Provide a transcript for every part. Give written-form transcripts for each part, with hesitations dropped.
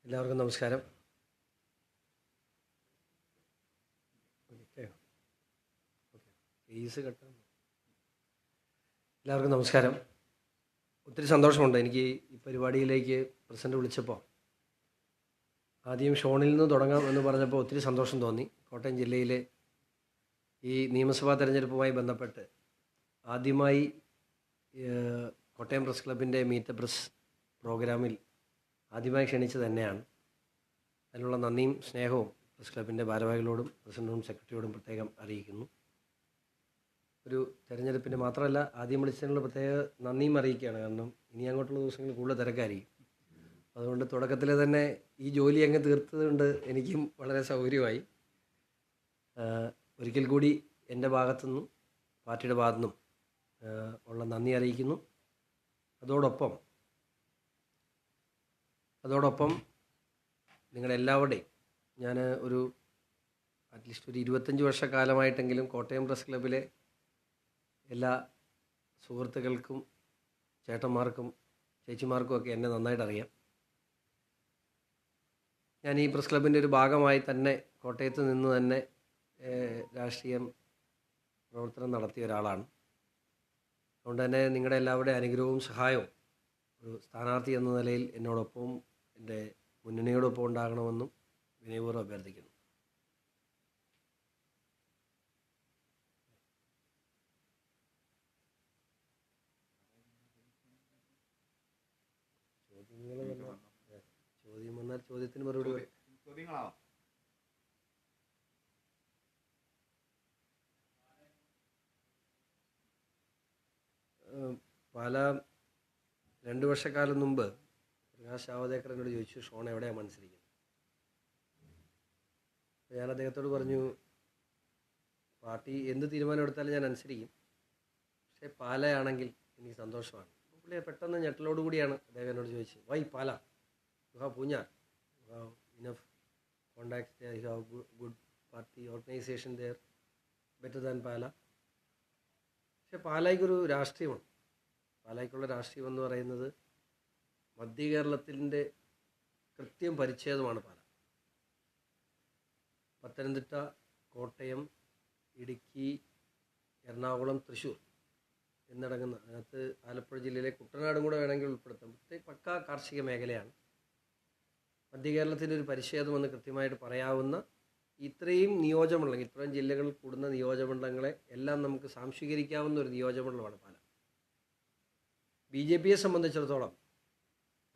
എല്ലാവർക്കും നമസ്കാരം. ഫീസ് കെട്ടാൻ എല്ലാവർക്കും നമസ്കാരം. ഒത്തിരി സന്തോഷമുണ്ട് എനിക്ക് ഈ പരിപാടിയിലേക്ക് പ്രസിഡന്റ് വിളിച്ചപ്പോൾ. ആദ്യം ഷോണിൽ നിന്ന് തുടങ്ങാം എന്ന് പറഞ്ഞപ്പോൾ ഒത്തിരി സന്തോഷം തോന്നി. കോട്ടയം ജില്ലയിലെ ഈ നിയമസഭാ തെരഞ്ഞെടുപ്പുമായി ബന്ധപ്പെട്ട് ആദ്യമായി കോട്ടയം പ്രസ് ക്ലബിൻ്റെ മീറ്റ് ദ പ്രസ് പ്രോഗ്രാമിൽ ആദ്യമായി ക്ഷണിച്ചത് തന്നെയാണ്. അതിനുള്ള നന്ദിയും സ്നേഹവും പ്രസ് ക്ലബിൻ്റെ ഭാരവാഹികളോടും പ്രസിഡന്റിനോടും സെക്രട്ടറിയോടും പ്രത്യേകം അറിയിക്കുന്നു. ഒരു തെരഞ്ഞെടുപ്പിന് മാത്രമല്ല, ആദ്യം വിളിച്ചതിനുള്ള പ്രത്യേക നന്ദിയും അറിയിക്കുകയാണ്. കാരണം ഇനി അങ്ങോട്ടുള്ള ദിവസങ്ങളിൽ കൂടുതൽ തിരക്കായിരിക്കും. അതുകൊണ്ട് തുടക്കത്തിൽ തന്നെ ഈ ജോലി അങ്ങ് തീർത്തതുകൊണ്ട് എനിക്കും വളരെ സൗകര്യമായി. ഒരിക്കൽ കൂടി എൻ്റെ ഭാഗത്തുനിന്നും പാർട്ടിയുടെ ഭാഗത്തുനിന്നും ഉള്ള നന്ദി അറിയിക്കുന്നു. അതോടൊപ്പം നിങ്ങളെല്ലാവരുടെയും ഞാൻ അറ്റ്ലീസ്റ്റ് ഒരു 25 വർഷക്കാലമായിട്ടെങ്കിലും കോട്ടയം പ്രസ് ക്ലബിലെ എല്ലാ സുഹൃത്തുക്കൾക്കും ചേട്ടന്മാർക്കും ചേച്ചിമാർക്കും ഒക്കെ എന്നെ നന്നായിട്ട് അറിയാം. ഞാൻ ഈ പ്രസ് ക്ലബിൻ്റെ ഒരു ഭാഗമായി തന്നെ കോട്ടയത്ത് നിന്ന് തന്നെ രാഷ്ട്രീയം പ്രവർത്തനം നടത്തിയ ഒരാളാണ്. അതുകൊണ്ട് തന്നെ നിങ്ങളുടെ എല്ലാവരുടെയും അനുഗ്രഹവും സഹായവും ഒരു സ്ഥാനാർത്ഥി എന്ന നിലയിൽ എന്നോടൊപ്പം എൻ്റെ മുന്നണിയോടൊപ്പം ഉണ്ടാകണമെന്നും വിനയപൂർവ്വം അഭ്യർത്ഥിക്കുന്നു. ചോദ്യം വന്നാൽ ചോദ്യത്തിന് മറുപടി പാല 2 വർഷക്കാലം മുമ്പ് പ്രകാശ് ജാവദേക്കർ എന്നോട് ചോദിച്ചു, ഷോൺ എവിടെയാണ് മത്സരിക്കുന്നത്? ഞാൻ അദ്ദേഹത്തോട് പറഞ്ഞു, പാർട്ടി എന്ത് തീരുമാനം എടുത്താലും ഞാൻ അനുസരിക്കും, പക്ഷേ പാലയാണെങ്കിൽ എനിക്ക് സന്തോഷമാണ്. പുള്ളി പെട്ടെന്ന് ഞെട്ടലോടുകൂടിയാണ് അദ്ദേഹം എന്നോട് ചോദിച്ചത്, why Pala? You have Poonjar, you have enough contacts there, you have good party organisation there, better than Pala. പക്ഷേ പാലായ്ക്കൊരു രാഷ്ട്രീയമുണ്ട്. പാലായ്ക്കുള്ള രാഷ്ട്രീയം എന്ന് പറയുന്നത് മധ്യ കേരളത്തിൻ്റെ കൃത്യം പരിച്ഛേദമാണ് പാല. പത്തനംതിട്ട, കോട്ടയം, ഇടുക്കി, എറണാകുളം, തൃശ്ശൂർ എന്നടങ്ങുന്ന, അതിനകത്ത് ആലപ്പുഴ ജില്ലയിലെ കുട്ടനാടും കൂടെ വേണമെങ്കിൽ ഉൾപ്പെടുത്താം. പക്കാ കാർഷിക മേഖലയാണ്. മധ്യ കേരളത്തിൻ്റെ ഒരു പരിച്ഛേദമെന്ന് കൃത്യമായിട്ട് പറയാവുന്ന ഇത്രയും നിയോജകമണ്ഡലങ്ങൾ, ഇത്രയും ജില്ലകൾ കൂടുന്ന നിയോജകമണ്ഡലങ്ങളെ എല്ലാം നമുക്ക് സാംശീകരിക്കാവുന്ന ഒരു നിയോജകമണ്ഡലമാണ് പാല. BJPയെ സംബന്ധിച്ചിടത്തോളം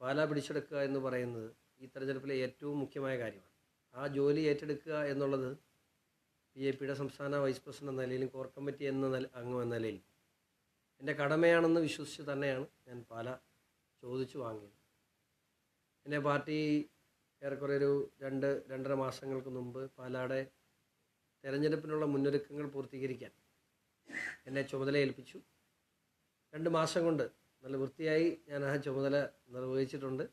പാല പിടിച്ചെടുക്കുക എന്ന് പറയുന്നത് ഈ തെരഞ്ഞെടുപ്പിലെ ഏറ്റവും മുഖ്യമായ കാര്യമാണ്. ആ ജോലി ഏറ്റെടുക്കുക എന്നുള്ളത് BJPയുടെ സംസ്ഥാന വൈസ് പ്രസിഡന്റ് എന്ന നിലയിലും കോർ കമ്മിറ്റി അംഗം എന്ന നിലയിലും എൻ്റെ കടമയാണെന്ന് വിശ്വസിച്ച് തന്നെയാണ് ഞാൻ പാല ചോദിച്ചു വാങ്ങിയത്. എൻ്റെ പാർട്ടി ഏറെക്കുറെ ഒരു 2-2.5 മാസങ്ങൾക്ക് മുമ്പ് പാലയുടെ തെരഞ്ഞെടുപ്പിനുള്ള മുന്നൊരുക്കങ്ങൾ പൂർത്തീകരിക്കാൻ എന്നെ ചുമതല ഏൽപ്പിച്ചു. 2 മാസം കൊണ്ട് നല്ല വൃത്തിയായി ഞാൻ ആ ചുമതല നിർവഹിച്ചിട്ടുണ്ട്.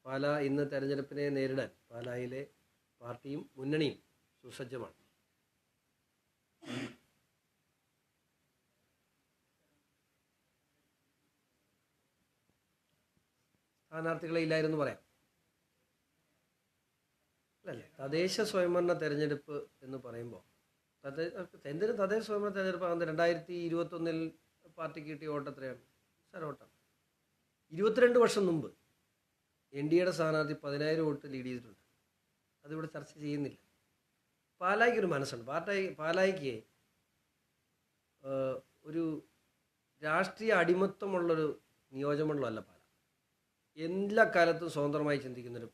പാല ഇന്ന് തെരഞ്ഞെടുപ്പിനെ നേരിടാൻ പാലായിലെ പാർട്ടിയും മുന്നണിയും സുസജ്ജമാണ്. സ്ഥാനാർത്ഥികളെ ഇല്ലായിരുന്നു പറയാം. അല്ലല്ല, തദ്ദേശ സ്വയംഭരണ തെരഞ്ഞെടുപ്പ് എന്ന് പറയുമ്പോൾ എന്തിനും തദ്ദേശ സ്വയംഭരണ തെരഞ്ഞെടുപ്പ് 2021 പാർട്ടിക്ക് കിട്ടിയ വോട്ട് എത്രയാണ്? വോട്ടാണ്. 22 വർഷം മുമ്പ് NDAയുടെ സ്ഥാനാർത്ഥി 10,000 വോട്ട് ലീഡ് ചെയ്തിട്ടുണ്ട്. അതിവിടെ ചർച്ച ചെയ്യുന്നില്ല. പാലായ്ക്കൊരു മനസ്സുണ്ട്. പാലായ്ക്ക് ഒരു രാഷ്ട്രീയ അടിമത്വമുള്ളൊരു നിയോജകമണ്ഡലമല്ല പാല. എല്ലാ കാലത്തും സ്വതന്ത്രമായി ചിന്തിക്കുന്നൊരു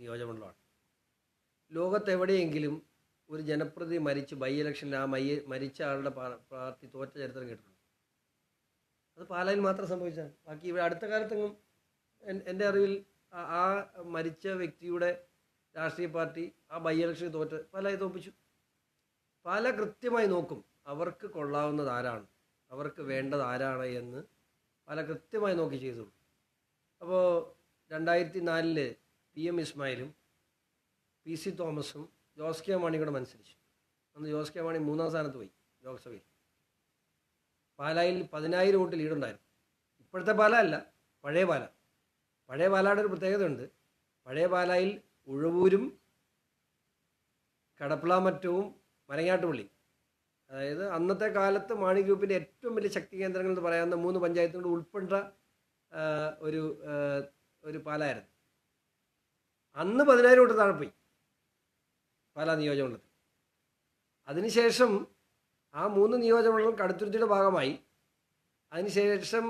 നിയോജകമണ്ഡലമാണ്. ലോകത്തെവിടെയെങ്കിലും ഒരു ജനപ്രതിനിധി മരിച്ച് ബൈ ഇലക്ഷനിൽ ആ മരിച്ച ആളുടെ പാർട്ടി തോറ്റ ചരിത്രം കേട്ടിട്ടുണ്ട്. അത് പാലായിൽ മാത്രം സംഭവിച്ചാണ്. ബാക്കി ഇവിടെ അടുത്ത കാലത്തെങ്ങും എൻ്റെ അറിവിൽ ആ മരിച്ച വ്യക്തിയുടെ രാഷ്ട്രീയ പാർട്ടി ആ ബൈ ഇലക്ഷനിൽ തോറ്റ് പാലായി തോൽപ്പിച്ചു. പാല കൃത്യമായി നോക്കും അവർക്ക് കൊള്ളാവുന്നത് ആരാണ്, അവർക്ക് വേണ്ടത് ആരാണ് എന്ന് പാല കൃത്യമായി നോക്കി ചെയ്തോളൂ. അപ്പോൾ 2004 PM ഇസ്മായിലും PC തോമസും ജോസ് കെ മാണി കൂടെ മത്സരിച്ചു. അന്ന് ജോസ് കെ മാണി 3-ാം സ്ഥാനത്ത് പോയി ലോക്സഭയിൽ. പാലായിൽ 10,000 വോട്ട് ലീഡുണ്ടായിരുന്നു. ഇപ്പോഴത്തെ പാല അല്ല, പഴയ പാല. പഴയ പാലായുടെ ഒരു പ്രത്യേകതയുണ്ട്. പഴയ പാലായിൽ ഉഴവൂരും കടപ്ലാമറ്റവും മരങ്ങാട്ടുപള്ളി, അതായത് അന്നത്തെ കാലത്ത് മാണി ഗ്രൂപ്പിൻ്റെ ഏറ്റവും വലിയ ശക്തി കേന്ദ്രങ്ങൾ എന്ന് പറയാവുന്ന 3 പഞ്ചായത്തുകൾ ഉൾപ്പെട്ട ഒരു ഒരു പാലായിരുന്നു. അന്ന് 10,000 വോട്ട് താഴെ പോയി പാലാ നിയോജകമണ്ഡലത്തിൽ. അതിനുശേഷം ആ 3 നിയോജകമണ്ഡലം കടുത്തുരുത്തിയുടെ ഭാഗമായി. അതിനുശേഷം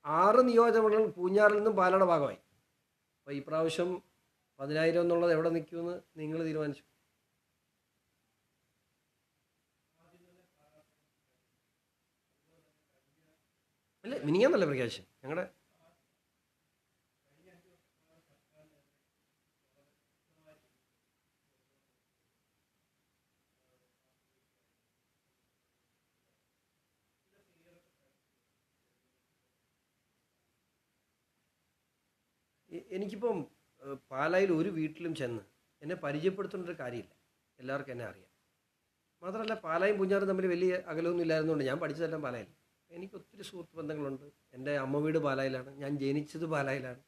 6 നിയോജകമണ്ഡലം പൂഞ്ഞാറിൽ നിന്നും പാലയുടെ ഭാഗമായി. അപ്പോൾ ഈ പ്രാവശ്യം 10,000 എന്നുള്ളത് എവിടെ നിൽക്കുമെന്ന് നിങ്ങൾ തീരുമാനിച്ചു. അല്ലേ, മിനിങ്ങാന്നല്ലേ പ്രകാശ് ഞങ്ങളുടെ എനിക്കിപ്പം പാലായിൽ ഒരു വീട്ടിലും ചെന്ന് എന്നെ പരിചയപ്പെടുത്തേണ്ട കാര്യമില്ല. എല്ലാവർക്കും എന്നെ അറിയാം. മാത്രമല്ല പാലായും പൂഞ്ഞാറും തമ്മിൽ വലിയ അകലമൊന്നും ഇല്ലായിരുന്നുകൊണ്ട് ഞാൻ പഠിച്ചതെല്ലാം പാലായിൽ. എനിക്ക് ഒത്തിരി സുഹൃത്ത് ബന്ധങ്ങളുണ്ട്. എൻ്റെ അമ്മ വീട് പാലായിലാണ്, ഞാൻ ജനിച്ചത് പാലായിലാണ്.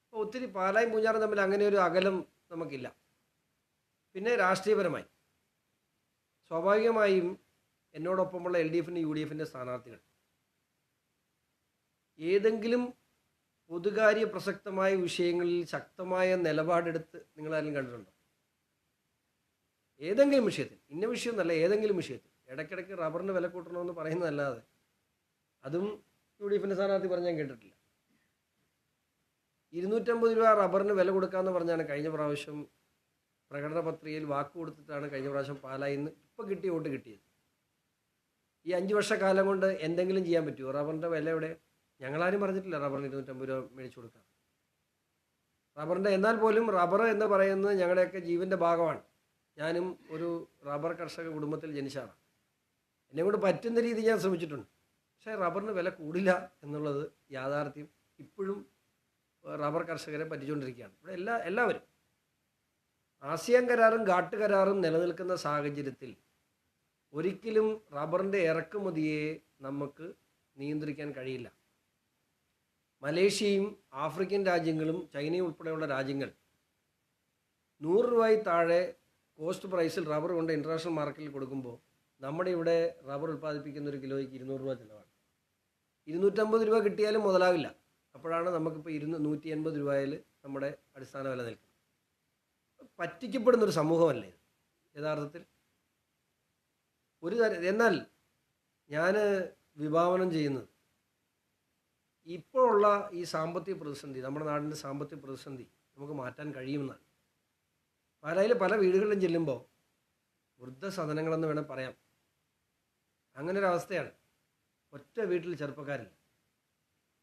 അപ്പോൾ ഒത്തിരി പാലായും പൂഞ്ഞാറും തമ്മിൽ അങ്ങനെ ഒരു അകലം നമുക്കില്ല. പിന്നെ രാഷ്ട്രീയപരമായി സ്വാഭാവികമായും എന്നോടൊപ്പമുള്ള LDF-ൻ്റെ UDF-ൻ്റെ സ്ഥാനാർത്ഥികൾ ഏതെങ്കിലും പൊതുകാര്യ പ്രസക്തമായ വിഷയങ്ങളിൽ ശക്തമായ നിലപാടെടുത്ത് നിങ്ങളാരും കണ്ടിട്ടുണ്ടോ? ഏതെങ്കിലും വിഷയത്തിൽ, ഇന്ന വിഷയം എന്നല്ല, ഏതെങ്കിലും വിഷയത്തിൽ ഇടയ്ക്കിടയ്ക്ക് റബ്ബറിന് വില കൂട്ടണമെന്ന് പറയുന്നതല്ലാതെ അതും UDF-ൻ്റെ സ്ഥാനാർത്ഥി പറഞ്ഞ് ഞാൻ കേട്ടിട്ടില്ല. 250 രൂപ റബ്ബറിന് വില കൊടുക്കാമെന്ന് പറഞ്ഞാണ് കഴിഞ്ഞ പ്രാവശ്യം പ്രകടന പത്രികയിൽ വാക്ക് കൊടുത്തിട്ടാണ് കഴിഞ്ഞ പ്രാവശ്യം പാലായിൽ നിന്ന് ഇപ്പം കിട്ടിയ വോട്ട് കിട്ടിയത്. ഈ 5 വർഷക്കാലം കൊണ്ട് എന്തെങ്കിലും ചെയ്യാൻ പറ്റുമോ? റബ്ബറിൻ്റെ വില എവിടെ? ഞങ്ങളാരും പറഞ്ഞിട്ടില്ല റബ്ബറിന് 250 രൂപ മേടിച്ചു കൊടുക്കാം. റബ്ബറിൻ്റെ എന്നാൽ പോലും റബ്ബർ എന്ന് പറയുന്നത് ഞങ്ങളുടെയൊക്കെ ജീവൻ്റെ ഭാഗമാണ്. ഞാനും ഒരു റബ്ബർ കർഷക കുടുംബത്തിൽ ജനിച്ചതാണ്. എന്നെ കൊണ്ട് പറ്റുന്ന രീതി ഞാൻ ശ്രമിച്ചിട്ടുണ്ട്. പക്ഷേ റബ്ബറിന് വില കൂടില്ല എന്നുള്ളത് യാഥാർത്ഥ്യം. ഇപ്പോഴും റബ്ബർ കർഷകരെ പറ്റിച്ചുകൊണ്ടിരിക്കുകയാണ് ഇവിടെ എല്ലാവരും. ആസിയാൻ കരാറും ഘാട്ട് കരാറും നിലനിൽക്കുന്ന സാഹചര്യത്തിൽ ഒരിക്കലും റബ്ബറിൻ്റെ ഇറക്കുമതിയെ നമുക്ക് നിയന്ത്രിക്കാൻ കഴിയില്ല. മലേഷ്യയും ആഫ്രിക്കൻ രാജ്യങ്ങളും ചൈനയും ഉൾപ്പെടെയുള്ള രാജ്യങ്ങൾ 100 രൂപയിൽ താഴെ കോസ്റ്റ് പ്രൈസിൽ റബ്ബർ കൊണ്ട് ഇൻ്റർനാഷണൽ മാർക്കറ്റിൽ കൊടുക്കുമ്പോൾ നമ്മുടെ ഇവിടെ റബ്ബർ ഉൽപ്പാദിപ്പിക്കുന്ന ഒരു കിലോയ്ക്ക് 200 രൂപ ചിലവാണ്. 250 രൂപ കിട്ടിയാലും മുതലാവില്ല. അപ്പോഴാണ് നമുക്കിപ്പോൾ 180 രൂപയിൽ നമ്മുടെ അടിസ്ഥാന വില നിൽക്കുന്നത്. പറ്റിക്കപ്പെടുന്നൊരു സമൂഹമല്ലേ ഇത് യഥാർത്ഥത്തിൽ. എന്നാൽ ഞാൻ വിഭാവനം ചെയ്യുന്നത് ഇപ്പോഴുള്ള ഈ സാമ്പത്തിക പ്രതിസന്ധി, നമ്മുടെ നാടിൻ്റെ സാമ്പത്തിക പ്രതിസന്ധി നമുക്ക് മാറ്റാൻ കഴിയുമെന്നാണ്. പാലായിൽ പല വീടുകളിലും ചെല്ലുമ്പോൾ വൃദ്ധസദനങ്ങളെന്ന് വേണം പറയാം. അങ്ങനെ ഒരവസ്ഥയാണ്. ഒറ്റ വീട്ടിൽ ചെറുപ്പക്കാരില്ല.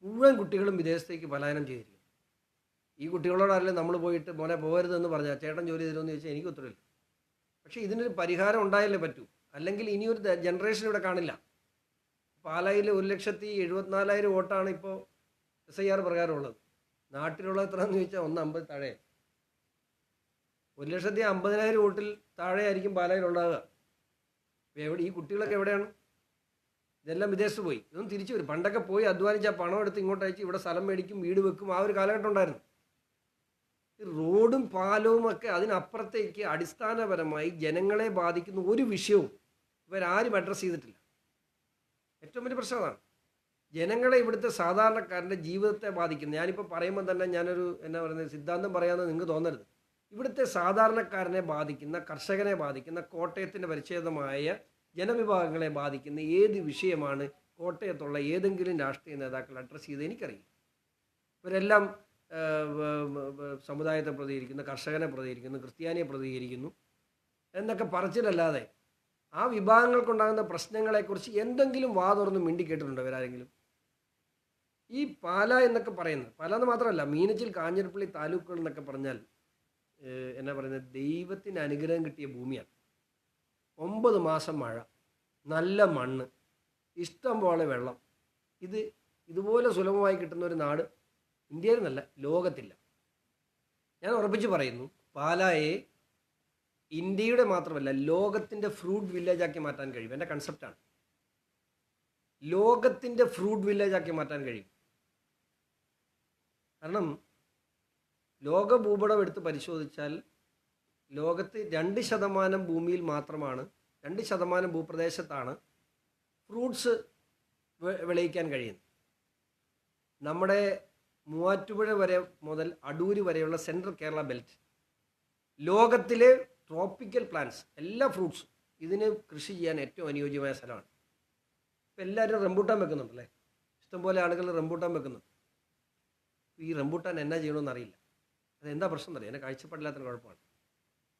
മുഴുവൻ കുട്ടികളും വിദേശത്തേക്ക് പലായനം ചെയ്തിരിക്കുന്നു. ഈ കുട്ടികളോടാരെങ്കിലും നമ്മൾ പോയിട്ട് മോനെ പോകരുതെന്ന് പറഞ്ഞാൽ ചേട്ടൻ ജോലി തരുമെന്ന് ചോദിച്ചാൽ എനിക്ക് ഉത്തരവില്ല. പക്ഷേ ഇതിനൊരു പരിഹാരം ഉണ്ടായാലേ പറ്റൂ. അല്ലെങ്കിൽ ഇനിയൊരു ജനറേഷൻ ഇവിടെ കാണില്ല. പാലായിൽ 1,74,000 വോട്ടാണ് ഇപ്പോൾ SIR പ്രകാരമുള്ളത്. നാട്ടിലുള്ള എത്രയെന്ന് ചോദിച്ചാൽ 150 താഴെ. 1,50,000 വോട്ടിൽ താഴെ ആയിരിക്കും പാലായിലുണ്ടാകുക. ഈ കുട്ടികളൊക്കെ എവിടെയാണ്? ഇതെല്ലാം വിദേശത്ത് പോയി. ഇതൊന്നും തിരിച്ചു വരും. പണ്ടൊക്കെ പോയി അധ്വാനിച്ച് ആ പണം എടുത്ത് ഇങ്ങോട്ട് അയച്ച് ഇവിടെ സ്ഥലം മേടിക്കും, വീട് വെക്കും. ആ ഒരു കാലഘട്ടം ഉണ്ടായിരുന്നു. റോഡും പാലവും ഒക്കെ അതിനപ്പുറത്തേക്ക് അടിസ്ഥാനപരമായി ജനങ്ങളെ ബാധിക്കുന്ന ഒരു വിഷയവും ഇവരാരും അഡ്രസ്സ് ചെയ്തിട്ടില്ല. ഏറ്റവും വലിയ പ്രശ്നം അതാണ്. ജനങ്ങളെ, ഇവിടുത്തെ സാധാരണക്കാരൻ്റെ ജീവിതത്തെ ബാധിക്കുന്നത്. ഞാനിപ്പോൾ പറയുമ്പോൾ തന്നെ ഞാനൊരു സിദ്ധാന്തം പറയാമെന്ന് നിങ്ങൾക്ക് തോന്നരുത്. ഇവിടുത്തെ സാധാരണക്കാരനെ ബാധിക്കുന്ന, കർഷകനെ ബാധിക്കുന്ന, കോട്ടയത്തിൻ്റെ പരിച്ഛേദമായ ജനവിഭാഗങ്ങളെ ബാധിക്കുന്ന ഏത് വിഷയമാണ് കോട്ടയത്തുള്ള ഏതെങ്കിലും രാഷ്ട്രീയ നേതാക്കൾ അഡ്രസ്സ് ചെയ്ത് എനിക്കറിയില്ല. ഇവരെല്ലാം സമുദായത്തെ പ്രതികരിക്കുന്നു, കർഷകനെ പ്രതികരിക്കുന്നു, ക്രിസ്ത്യാനിയെ പ്രതികരിക്കുന്നു എന്നൊക്കെ പറച്ചിലല്ലാതെ ആ വിഭാഗങ്ങൾക്കുണ്ടാകുന്ന പ്രശ്നങ്ങളെക്കുറിച്ച് എന്തെങ്കിലും വാ തുറന്ന് മിണ്ടി കേട്ടിട്ടുണ്ടോ ഇവരാരെങ്കിലും? ഈ പാല എന്നൊക്കെ പറയുന്നത്, പാല എന്ന് മാത്രമല്ല, മീനച്ചിൽ, കാഞ്ഞിരപ്പള്ളി താലൂക്കുകൾ എന്നൊക്കെ പറഞ്ഞാൽ ദൈവത്തിന് അനുഗ്രഹം കിട്ടിയ ഭൂമിയാണ്. 9 മാസം മഴ, നല്ല മണ്ണ്, ഇഷ്ടം പോലെ വെള്ളം. ഇതുപോലെ സുലഭമായി കിട്ടുന്ന ഒരു നാട് ഇന്ത്യയിൽ നിന്നല്ല, ലോകത്തില്ല. ഞാൻ ഉറപ്പിച്ച് പറയുന്നു, പാലായെ ഇന്ത്യയുടെ മാത്രമല്ല ലോകത്തിൻ്റെ ഫ്രൂട്ട് വില്ലേജാക്കി മാറ്റാൻ കഴിയും. എൻ്റെ കൺസെപ്റ്റാണ്. ലോകത്തിൻ്റെ ഫ്രൂട്ട് വില്ലേജാക്കി മാറ്റാൻ കഴിയും. കാരണം ലോക ഭൂപടം എടുത്ത് പരിശോധിച്ചാൽ ലോകത്ത് 2% ഭൂമിയിൽ മാത്രമാണ്, 2% ഭൂപ്രദേശത്താണ് ഫ്രൂട്ട്സ് വിളയിക്കാൻ കഴിയുന്നത്. നമ്മുടെ മൂവാറ്റുപുഴ വരെ മുതൽ അടൂര് വരെയുള്ള സെൻട്രൽ കേരള ബെൽറ്റ് ലോകത്തിലെ ട്രോപ്പിക്കൽ പ്ലാന്റ്സ്, എല്ലാ ഫ്രൂട്ട്സും ഇതിന് കൃഷി ചെയ്യാൻ ഏറ്റവും അനുയോജ്യമായ സ്ഥലമാണ്. ഇപ്പം എല്ലാവരും റംബൂട്ടാൻ വെക്കുന്നുണ്ടല്ലേ, ഇഷ്ടംപോലെ ആളുകൾ റംബൂട്ടാൻ വെക്കുന്നുണ്ട്. ഈ റംബൂട്ടാൻ എന്നാ ചെയ്യണമെന്ന് അറിയില്ല. അതെന്താ പ്രശ്നം എന്നറിയാം, എൻ്റെ കാഴ്ചപ്പാടില്ലാത്ത കുഴപ്പമാണ്.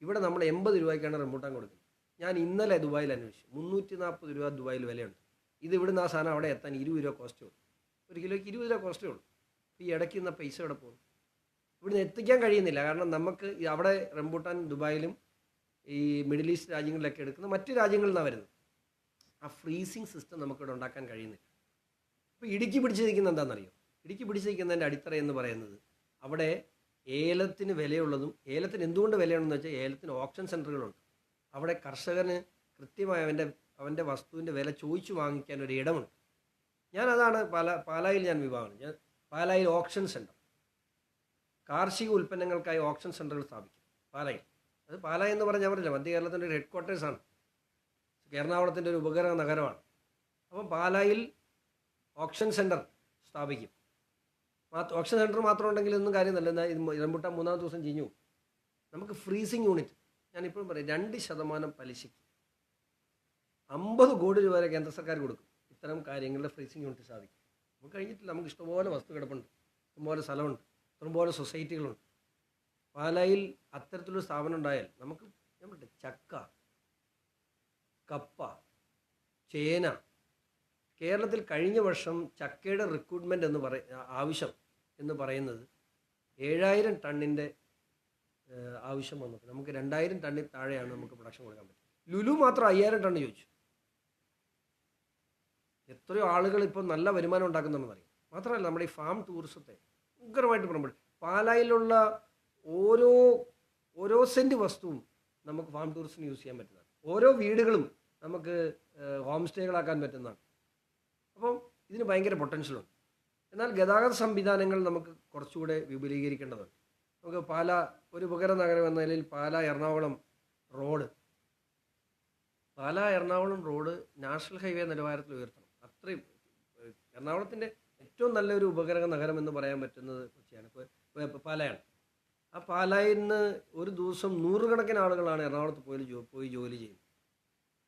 ഇവിടെ നമ്മൾ 80 രൂപയ്ക്കാണ് റംബൂട്ടാൻ കൊടുക്കുന്നത്. ഞാൻ ഇന്നലെ ദുബായിൽ അന്വേഷിച്ചു, 340 രൂപ ദുബായിൽ വിലയുണ്ട്. ഇത് ഇവിടുന്ന് ആ സാധനം അവിടെ എത്താൻ 20 രൂപ കോസ്റ്റേ ഉള്ളൂ. ഒരു കിലോയ്ക്ക് 20 രൂപ കോസ്റ്റേ ഉള്ളൂ. ഈ ഇടയ്ക്ക് നിന്ന പൈസ ഇവിടെ പോകും, ഇവിടുന്ന് എത്തിക്കാൻ കഴിയുന്നില്ല. കാരണം നമുക്ക് അവിടെ റംബൂട്ടാൻ ദുബായിലും ഈ മിഡിൽ ഈസ്റ്റ് രാജ്യങ്ങളിലൊക്കെ എടുക്കുന്ന മറ്റ് രാജ്യങ്ങളിൽ നിന്നാണ് വരുന്നത്. ആ ഫ്രീസിങ് സിസ്റ്റം നമുക്കിവിടെ ഉണ്ടാക്കാൻ കഴിയുന്നില്ല. അപ്പോൾ ഇടുക്കി പിടിച്ച് നിൽക്കുന്ന എന്താണെന്നറിയോ? ഇടുക്കി പിടിച്ച് നിൽക്കുന്നതിൻ്റെ അടിത്തറ എന്ന് പറയുന്നത് അവിടെ ഏലത്തിന് വിലയുള്ളതും, ഏലത്തിന് എന്തുകൊണ്ട് വിലയുണ്ടെന്ന് വെച്ചാൽ ഏലത്തിന് ഓപ്ഷൻ സെൻറ്ററുകളുണ്ട്. അവിടെ കർഷകന് കൃത്യമായി അവൻ്റെ വസ്തുവിൻ്റെ വില ചോദിച്ചു വാങ്ങിക്കാൻ ഒരു ഇടമുണ്ട്. ഞാനതാണ് പാലായിൽ ഞാൻ വിഭാഗമാണ്. ഞാൻ പാലായിൽ ഓപ്ഷൻ സെൻറ്റർ, കാർഷിക ഉൽപ്പന്നങ്ങൾക്കായി ഓപ്ഷൻ സെൻറ്ററുകൾ സ്ഥാപിക്കും പാലായിൽ. അത് പാലാ എന്ന് പറഞ്ഞാൽ പറഞ്ഞില്ല, മധ്യ കേരളത്തിൻ്റെ ഒരു ഹെഡ് ക്വാർട്ടേഴ്സാണ്, എറണാകുളത്തിൻ്റെ ഒരു ഉപകരണ നഗരമാണ്. അപ്പം പാലായിൽ ഓപ്ഷൻ സെൻറ്റർ സ്ഥാപിക്കും. ഓപ്ഷൻ സെൻറ്റർ മാത്രം ഉണ്ടെങ്കിൽ ഒന്നും കാര്യമല്ല. എന്നാൽ റംബൂട്ടാൻ 3-ാമത്തെ ദിവസം ചീഞ്ഞു. നമുക്ക് ഫ്രീസിങ് യൂണിറ്റ്, ഞാനിപ്പോഴും പറയും, 2% പലിശയ്ക്ക് 50 കോടി രൂപ വരെ കേന്ദ്ര സർക്കാർ കൊടുക്കും. ഇത്തരം കാര്യങ്ങളുടെ ഫ്രീസിങ് യൂണിറ്റ് സ്ഥാപിക്കും. നമുക്ക് കഴിഞ്ഞിട്ടില്ല. നമുക്ക് ഇഷ്ടംപോലെ വസ്തു കിടപ്പുണ്ട്, ഇഷ്ടംപോലെ സ്ഥലമുണ്ട്, ഇഷ്ടംപോലെ സൊസൈറ്റികളുണ്ട്. പാലായിൽ അത്തരത്തിലൊരു സ്ഥാപനം ഉണ്ടായാൽ നമുക്ക് ചക്ക, കപ്പ, ചേന, കേരളത്തിൽ കഴിഞ്ഞ വർഷം ചക്കയുടെ റിക്രൂട്ട്മെൻറ്റ് ആവശ്യം എന്ന് പറയുന്നത് 7000 ടണ്ണിൻ്റെ ആവശ്യം വന്നപ്പോൾ നമുക്ക് 2000 ടണ്ണിൽ താഴെയാണ് നമുക്ക് പ്രൊഡക്ഷൻ കൊടുക്കാൻ പറ്റും. ലുലു മാത്രം 5000 ടണ്ണ് ചോദിച്ചു. എത്രയോ ആളുകൾ ഇപ്പോൾ നല്ല വരുമാനം ഉണ്ടാക്കുന്നുണ്ടെന്ന് അറിയാം. മാത്രമല്ല നമ്മുടെ ഈ ഫാം ടൂറിസത്തെ ഉഗ്രമായിട്ട് പ്രൊമോട്ട്. പാലായിലുള്ള ഓരോ സെൻറ്റ് വസ്തുവും നമുക്ക് ഫാം ടൂറിസത്തിന് യൂസ് ചെയ്യാൻ പറ്റുന്നതാണ്. ഓരോ വീടുകളും നമുക്ക് ഹോം സ്റ്റേകളാക്കാൻ പറ്റുന്നതാണ്. അപ്പം ഇതിന് ഭയങ്കര പൊട്ടൻഷ്യലുണ്ട്. എന്നാൽ ഗതാഗത സംവിധാനങ്ങൾ നമുക്ക് കുറച്ചുകൂടെ വിപുലീകരിക്കേണ്ടതുണ്ട്. നമുക്ക് ഒരു ഉപകരണ നഗരം എന്ന നിലയിൽ എറണാകുളം റോഡ് നാഷണൽ ഹൈവേ നിലവാരത്തിൽ ഉയർത്തണം. അത്രയും എറണാകുളത്തിൻ്റെ ഏറ്റവും നല്ലൊരു ഉപകരണ നഗരം എന്ന് പറയാൻ പറ്റുന്നത് കൊച്ചിയാണ്, പാലായാണ്. ആ പാലായിൽ നിന്ന് ഒരു ദിവസം 100 കണക്കിന് ആളുകളാണ് എറണാകുളത്ത് പോയി ജോലി ചെയ്യുന്നത്.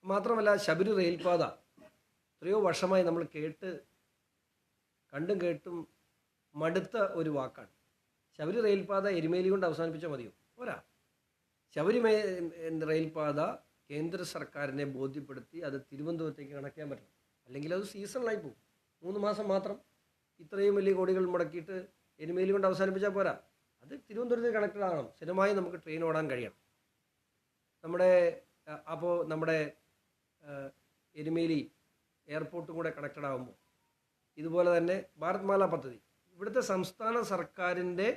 മാത്രമല്ല ശബരി റെയിൽപാത എത്രയോ വർഷമായി നമ്മൾ കണ്ടും കേട്ടും മടുത്ത ഒരു വാക്കാണ്. ശബരി റെയിൽപാത എരുമേലി കൊണ്ട് അവസാനിപ്പിച്ചാൽ മതിയോ? പോരാ. ശബരി റെയിൽപാത കേന്ദ്ര സർക്കാരിനെ ബോധ്യപ്പെടുത്തി അത് തിരുവനന്തപുരത്തേക്ക് കണക്ട് ചെയ്യാൻ പറ്റണം. അല്ലെങ്കിൽ അത് സീസണലായി പോകും. 3 മാസം മാത്രം ഇത്രയും വലിയ കോടികൾ മുടക്കിയിട്ട് എരുമേലി കൊണ്ട് അവസാനിപ്പിച്ചാൽ പോരാ. അത് തിരുവനന്തപുരത്തേക്ക് കണക്റ്റഡ് ആകണം. സ്ഥിരമായി നമുക്ക് ട്രെയിൻ ഓടാൻ കഴിയണം. നമ്മുടെ എരുമേലി എയർപോർട്ടും കൂടെ കണക്റ്റഡ് ആകുമ്പോൾ ഇതുപോലെ തന്നെ ഭാരത്മാല പദ്ധതി, ഇവിടുത്തെ സംസ്ഥാന സർക്കാരിൻ്റെ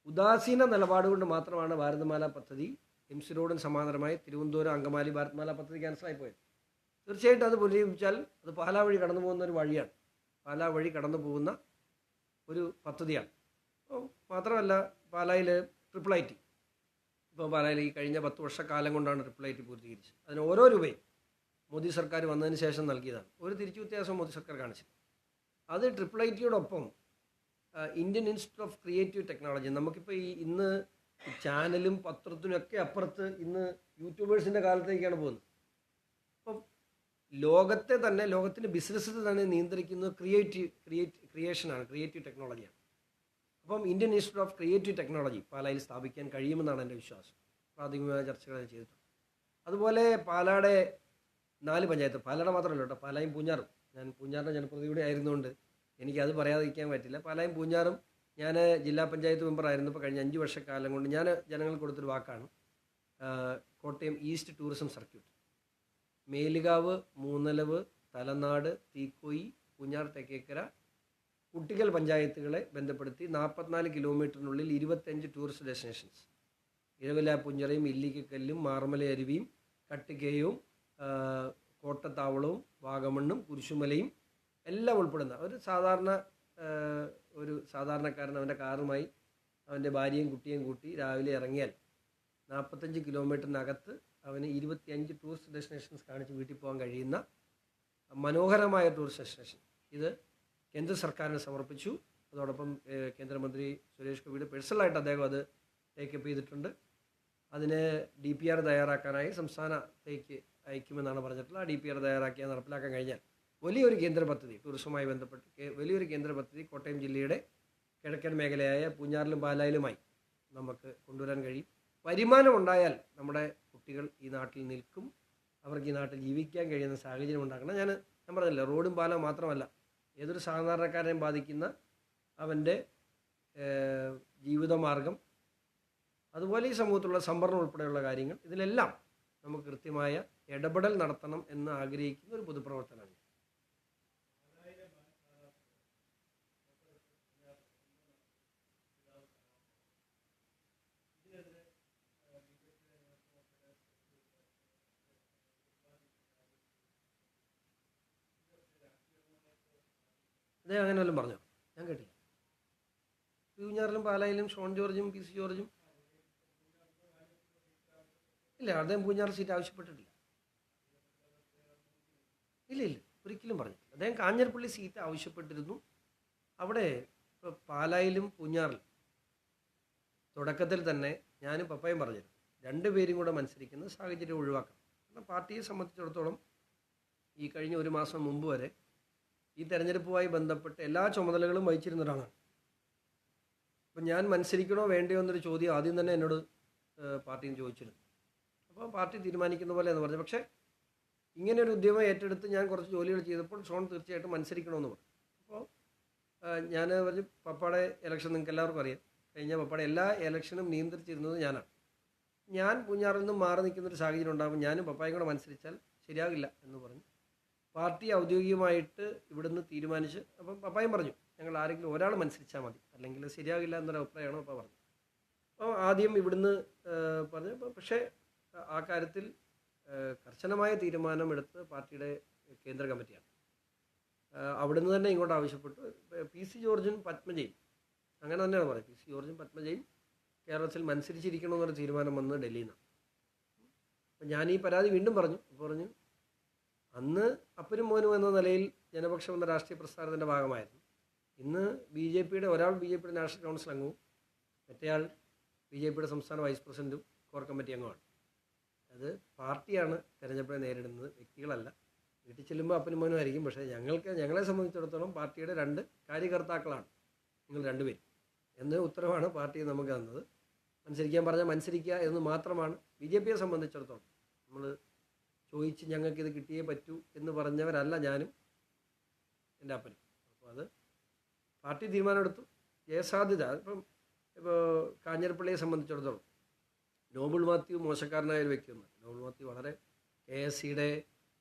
ഉദാസീന നിലപാട് കൊണ്ട് മാത്രമാണ് ഭാരതമാല പദ്ധതി എംസി റോഡിന് സമാന്തരമായി തിരുവനന്തപുരം അങ്കമാലി ഭാരത്മാല പദ്ധതി ക്യാൻസലായി പോയത്. തീർച്ചയായിട്ടും അത് പുനരുദ്ധരിച്ചാൽ അത് പാലാ വഴി കടന്നു പോകുന്ന ഒരു വഴിയാണ്, പാലാ വഴി കടന്നു പോകുന്ന ഒരു പദ്ധതിയാണ്. മാത്രമല്ല പാലായിൽ ട്രിപ്പിൾ ഐ ടി, ഇപ്പോൾ പാലായിൽ ഈ കഴിഞ്ഞ 10 വർഷക്കാലം കൊണ്ടാണ് ട്രിപ്പിൾ ഐ ടി പൂർത്തീകരിച്ചത്. അതിന് ഓരോ രൂപയും മോദി സർക്കാർ വന്നതിന് ശേഷം നൽകിയതാണ്. ഒരു തിരിച്ചു വ്യത്യാസം മോദി സർക്കാർ കാണിച്ചില്ല. അത് ട്രിപ്പിൾ ഐ ടിയോടൊപ്പം Indian institute of creative technology, നമുക്കിപ്പോൾ ഇന്ന് ചാനലും പത്രത്തിനും ഒക്കെ അപ്പുറത്ത് ഇന്ന് യൂട്യൂബേഴ്സിൻ്റെ കാലത്തേക്കാണ് പോകുന്നത്. അപ്പം ലോകത്തിൻ്റെ ബിസിനസ്സിൽ തന്നെ നിയന്ത്രിക്കുന്നത് ക്രിയേഷനാണ്, ക്രിയേറ്റീവ് ടെക്നോളജിയാണ്. അപ്പം Indian institute of creative technology പാലായിൽ സ്ഥാപിക്കാൻ കഴിയുമെന്നാണ് എൻ്റെ വിശ്വാസം. പ്രാഥമികമായ ചർച്ചകൾ ചെയ്തിട്ടുണ്ട്. അതുപോലെ പാലായുടെ 4 പഞ്ചായത്ത്, പാലായുടെ മാത്രമല്ല കേട്ടോ, പാലായും പൂഞ്ഞാറും, ഞാൻ പൂഞ്ഞാറിൻ്റെ ജനപ്രതിനിധിയുടെ ആയിരുന്നുകൊണ്ട് എനിക്കത് പറയാതിരിക്കാൻ പറ്റില്ല. പാലായും പൂഞ്ഞാറും ഞാൻ ജില്ലാ പഞ്ചായത്ത് മെമ്പറായിരുന്നപ്പോൾ കഴിഞ്ഞ 5 വർഷക്കാലം കൊണ്ട് ഞാൻ ജനങ്ങൾക്ക് കൊടുത്തൊരു വാക്കാണ്, Kottayam east tourism circuit, Melukavu, Moonnilavu, Thalanad, Teekoy, Poonjar, Thekkekara, Koottickal പഞ്ചായത്തുകളെ ബന്ധപ്പെടുത്തി 44 കിലോമീറ്ററിനുള്ളിൽ 25 ടൂറിസ്റ്റ് ഡെസ്റ്റിനേഷൻസ്, ഇഴവല പുഞ്ചറയും ഇല്ലിക്കക്കല്ലും മാർമല അരുവിയും കട്ടിക്കയും കോട്ടത്താവളവും വാഗമണ്ണും കുരിശുമലയും എല്ലാം ഉൾപ്പെടുന്ന ഒരു സാധാരണക്കാരൻ അവൻ്റെ കാറുമായി അവൻ്റെ ഭാര്യയും കുട്ടിയും കൂട്ടി രാവിലെ ഇറങ്ങിയാൽ 45 കിലോമീറ്ററിനകത്ത് അവന് 25 ടൂറിസ്റ്റ് ഡെസ്റ്റിനേഷൻസ് കാണിച്ച് വീട്ടിൽ പോകാൻ കഴിയുന്ന മനോഹരമായ ടൂറിസ്റ്റ് ഡെസ്റ്റിനേഷൻ. ഇത് കേന്ദ്ര സർക്കാരിന് സമർപ്പിച്ചു. അതോടൊപ്പം കേന്ദ്രമന്ത്രി സുരേഷ് ഗോപിയുടെ പേഴ്സണലായിട്ട് അദ്ദേഹം അത് ടേക്കപ്പ് ചെയ്തിട്ടുണ്ട്. അതിന് DPR തയ്യാറാക്കാനായി സംസ്ഥാനത്തേക്ക് അയക്കുമെന്നാണ് പറഞ്ഞിട്ടുള്ളത്. ആ DPR തയ്യാറാക്കിയാൽ നടപ്പിലാക്കാൻ കഴിഞ്ഞാൽ വലിയൊരു കേന്ദ്ര പദ്ധതി, ടൂറിസവുമായി ബന്ധപ്പെട്ട് വലിയൊരു കേന്ദ്ര പദ്ധതി കോട്ടയം ജില്ലയുടെ കിഴക്കൻ മേഖലയായ പൂഞ്ഞാറിലും പാലായിലുമായി നമുക്ക് കൊണ്ടുവരാൻ കഴിയും. വരുമാനം ഉണ്ടായാൽ നമ്മുടെ കുട്ടികൾ ഈ നാട്ടിൽ നിൽക്കും, അവർക്ക് ഈ നാട്ടിൽ ജീവിക്കാൻ കഴിയുന്ന സാഹചര്യം ഉണ്ടാക്കണം. ഞാൻ പറഞ്ഞില്ല, റോഡും പാലവും മാത്രമല്ല, ഏതൊരു സാധാരണക്കാരനെയും ബാധിക്കുന്ന അവൻ്റെ ജീവിതമാർഗം, അതുപോലെ ഈ സമൂഹത്തിലുള്ള സംവരണം ഉൾപ്പെടെയുള്ള കാര്യങ്ങൾ, ഇതിലെല്ലാം നമുക്ക് കൃത്യമായ ഇടപെടൽ നടത്തണം എന്ന് ആഗ്രഹിക്കുന്ന ഒരു പൊതുപ്രവർത്തനമാണ്. അദ്ദേഹം അങ്ങനെ വല്ലതും പറഞ്ഞോ? ഞാൻ കേട്ടില്ല. പൂഞ്ഞാറിലും പാലായിലും ഷോൺ ജോർജും PC ജോർജും ഇല്ല, അദ്ദേഹം പൂഞ്ഞാറ് സീറ്റ് ആവശ്യപ്പെട്ടിട്ടില്ല. ഇല്ല, ഒരിക്കലും പറഞ്ഞിട്ടില്ല. അദ്ദേഹം കാഞ്ഞിരപ്പള്ളി സീറ്റ് ആവശ്യപ്പെട്ടിരുന്നു. അവിടെ ഇപ്പോൾ പാലായിലും പൂഞ്ഞാറിലും തുടക്കത്തിൽ തന്നെ ഞാനും പപ്പയും പറഞ്ഞിരുന്നു, രണ്ടുപേരും കൂടെ മത്സരിക്കുന്ന സാഹചര്യം ഒഴിവാക്കണം. കാരണം പാർട്ടിയെ സംബന്ധിച്ചിടത്തോളം ഈ കഴിഞ്ഞ ഒരു മാസം മുമ്പ് വരെ ഈ തെരഞ്ഞെടുപ്പുമായി ബന്ധപ്പെട്ട് എല്ലാ ചുമതലകളും വഹിച്ചിരുന്ന ഒരാളാണ്. അപ്പം ഞാൻ മത്സരിക്കണോ വേണ്ടയോ എന്നൊരു ചോദ്യം ആദ്യം തന്നെ എന്നോട് പാർട്ടിയും ചോദിച്ചിരുന്നു. അപ്പോൾ പാർട്ടി തീരുമാനിക്കുന്ന പോലെ എന്ന് പറഞ്ഞു. പക്ഷേ ഇങ്ങനെ ഒരു ഉദ്യമം ഏറ്റെടുത്ത് ഞാൻ കുറച്ച് ജോലികൾ ചെയ്തപ്പോൾ ഷോൺ തീർച്ചയായിട്ടും മത്സരിക്കണമെന്ന് പറഞ്ഞു. അപ്പോൾ ഞാൻ പറഞ്ഞു, പപ്പയുടെ ഇലക്ഷൻ നിങ്ങൾക്ക് എല്ലാവർക്കും അറിയാം, കഴിഞ്ഞ പപ്പയുടെ എല്ലാ ഇലക്ഷനും നിയന്ത്രിച്ചിരുന്നത് ഞാനാണ്. ഞാൻ പൂഞ്ഞാറിൽ നിന്നും മാറി നിൽക്കുന്നൊരു സാഹചര്യം ഉണ്ടാകും, ഞാനും പപ്പായും കൂടെ മത്സരിച്ചാൽ ശരിയാകില്ല എന്ന് പറഞ്ഞു. പാർട്ടി ഔദ്യോഗികമായിട്ട് ഇവിടുന്ന് തീരുമാനിച്ച്, അപ്പം പപ്പായും പറഞ്ഞു, ഞങ്ങൾ ആരെങ്കിലും ഒരാൾ മത്സരിച്ചാൽ മതി, അല്ലെങ്കിൽ ശരിയാകില്ല എന്നൊരു അഭിപ്രായമാണ് പപ്പ പറഞ്ഞു. അപ്പോൾ ആദ്യം ഇവിടുന്ന് പറഞ്ഞു. പക്ഷേ ആ കാര്യത്തിൽ കർശനമായ തീരുമാനമെടുത്ത് പാർട്ടിയുടെ കേന്ദ്ര കമ്മിറ്റിയാണ്. അവിടുന്ന് തന്നെ ഇങ്ങോട്ട് ആവശ്യപ്പെട്ടു. PC ജോർജും പത്മജയും അങ്ങനെ തന്നെയാണ് പറയുന്നത്. PC ജോർജും പത്മജയും കേരളത്തിൽ മത്സരിച്ചിരിക്കണമെന്നൊരു തീരുമാനം വന്ന് ഡൽഹിയിൽ നിന്നാണ്. അപ്പം ഞാൻ ഈ പരാതി വീണ്ടും പറഞ്ഞു. അന്ന് അപ്പനും മോനും എന്ന നിലയിൽ ജനപക്ഷം എന്ന രാഷ്ട്രീയ പ്രസ്ഥാനത്തിൻ്റെ ഭാഗമായിരുന്നു. ഇന്ന് ഒരാൾ ബി ജെ പിയുടെ നാഷണൽ കൗൺസിൽ അംഗവും മറ്റേയാൾ BJP സംസ്ഥാന വൈസ് പ്രസിഡൻറ്റും കോർ കമ്മിറ്റി അംഗമാണ്. അത് പാർട്ടിയാണ് തെരഞ്ഞെടുപ്പിനെ നേരിടുന്നത്, വ്യക്തികളല്ല. വീട്ടിൽ ചെല്ലുമ്പോൾ അപ്പനും മോനും ആയിരിക്കും. പക്ഷേ ഞങ്ങളെ സംബന്ധിച്ചിടത്തോളം പാർട്ടിയുടെ 2 കാര്യകർത്താക്കളാണ് നിങ്ങൾ രണ്ടുപേരും എന്ന ഉത്തരവാണ് പാർട്ടി നമുക്ക് തന്നത്. മത്സരിക്കാൻ പറഞ്ഞാൽ മത്സരിക്കുക എന്ന് മാത്രമാണ്. BJPയെ സംബന്ധിച്ചിടത്തോളം നമ്മൾ ചോദിച്ച് ഞങ്ങൾക്കിത് കിട്ടിയേ പറ്റൂ എന്ന് പറഞ്ഞവരല്ല ഞാനും എൻ്റെ അപ്പനും. അപ്പോൾ അത് പാർട്ടി തീരുമാനമെടുത്തു. ജയസാധ്യത ഇപ്പോൾ കാഞ്ഞിരപ്പള്ളിയെ സംബന്ധിച്ചിടത്തോളം നോബിൾ മാത്യു മോശക്കാരനായ ഒരു വ്യക്തിയൊന്നും. നോബിൾ മാത്യു വളരെ KSCയുടെ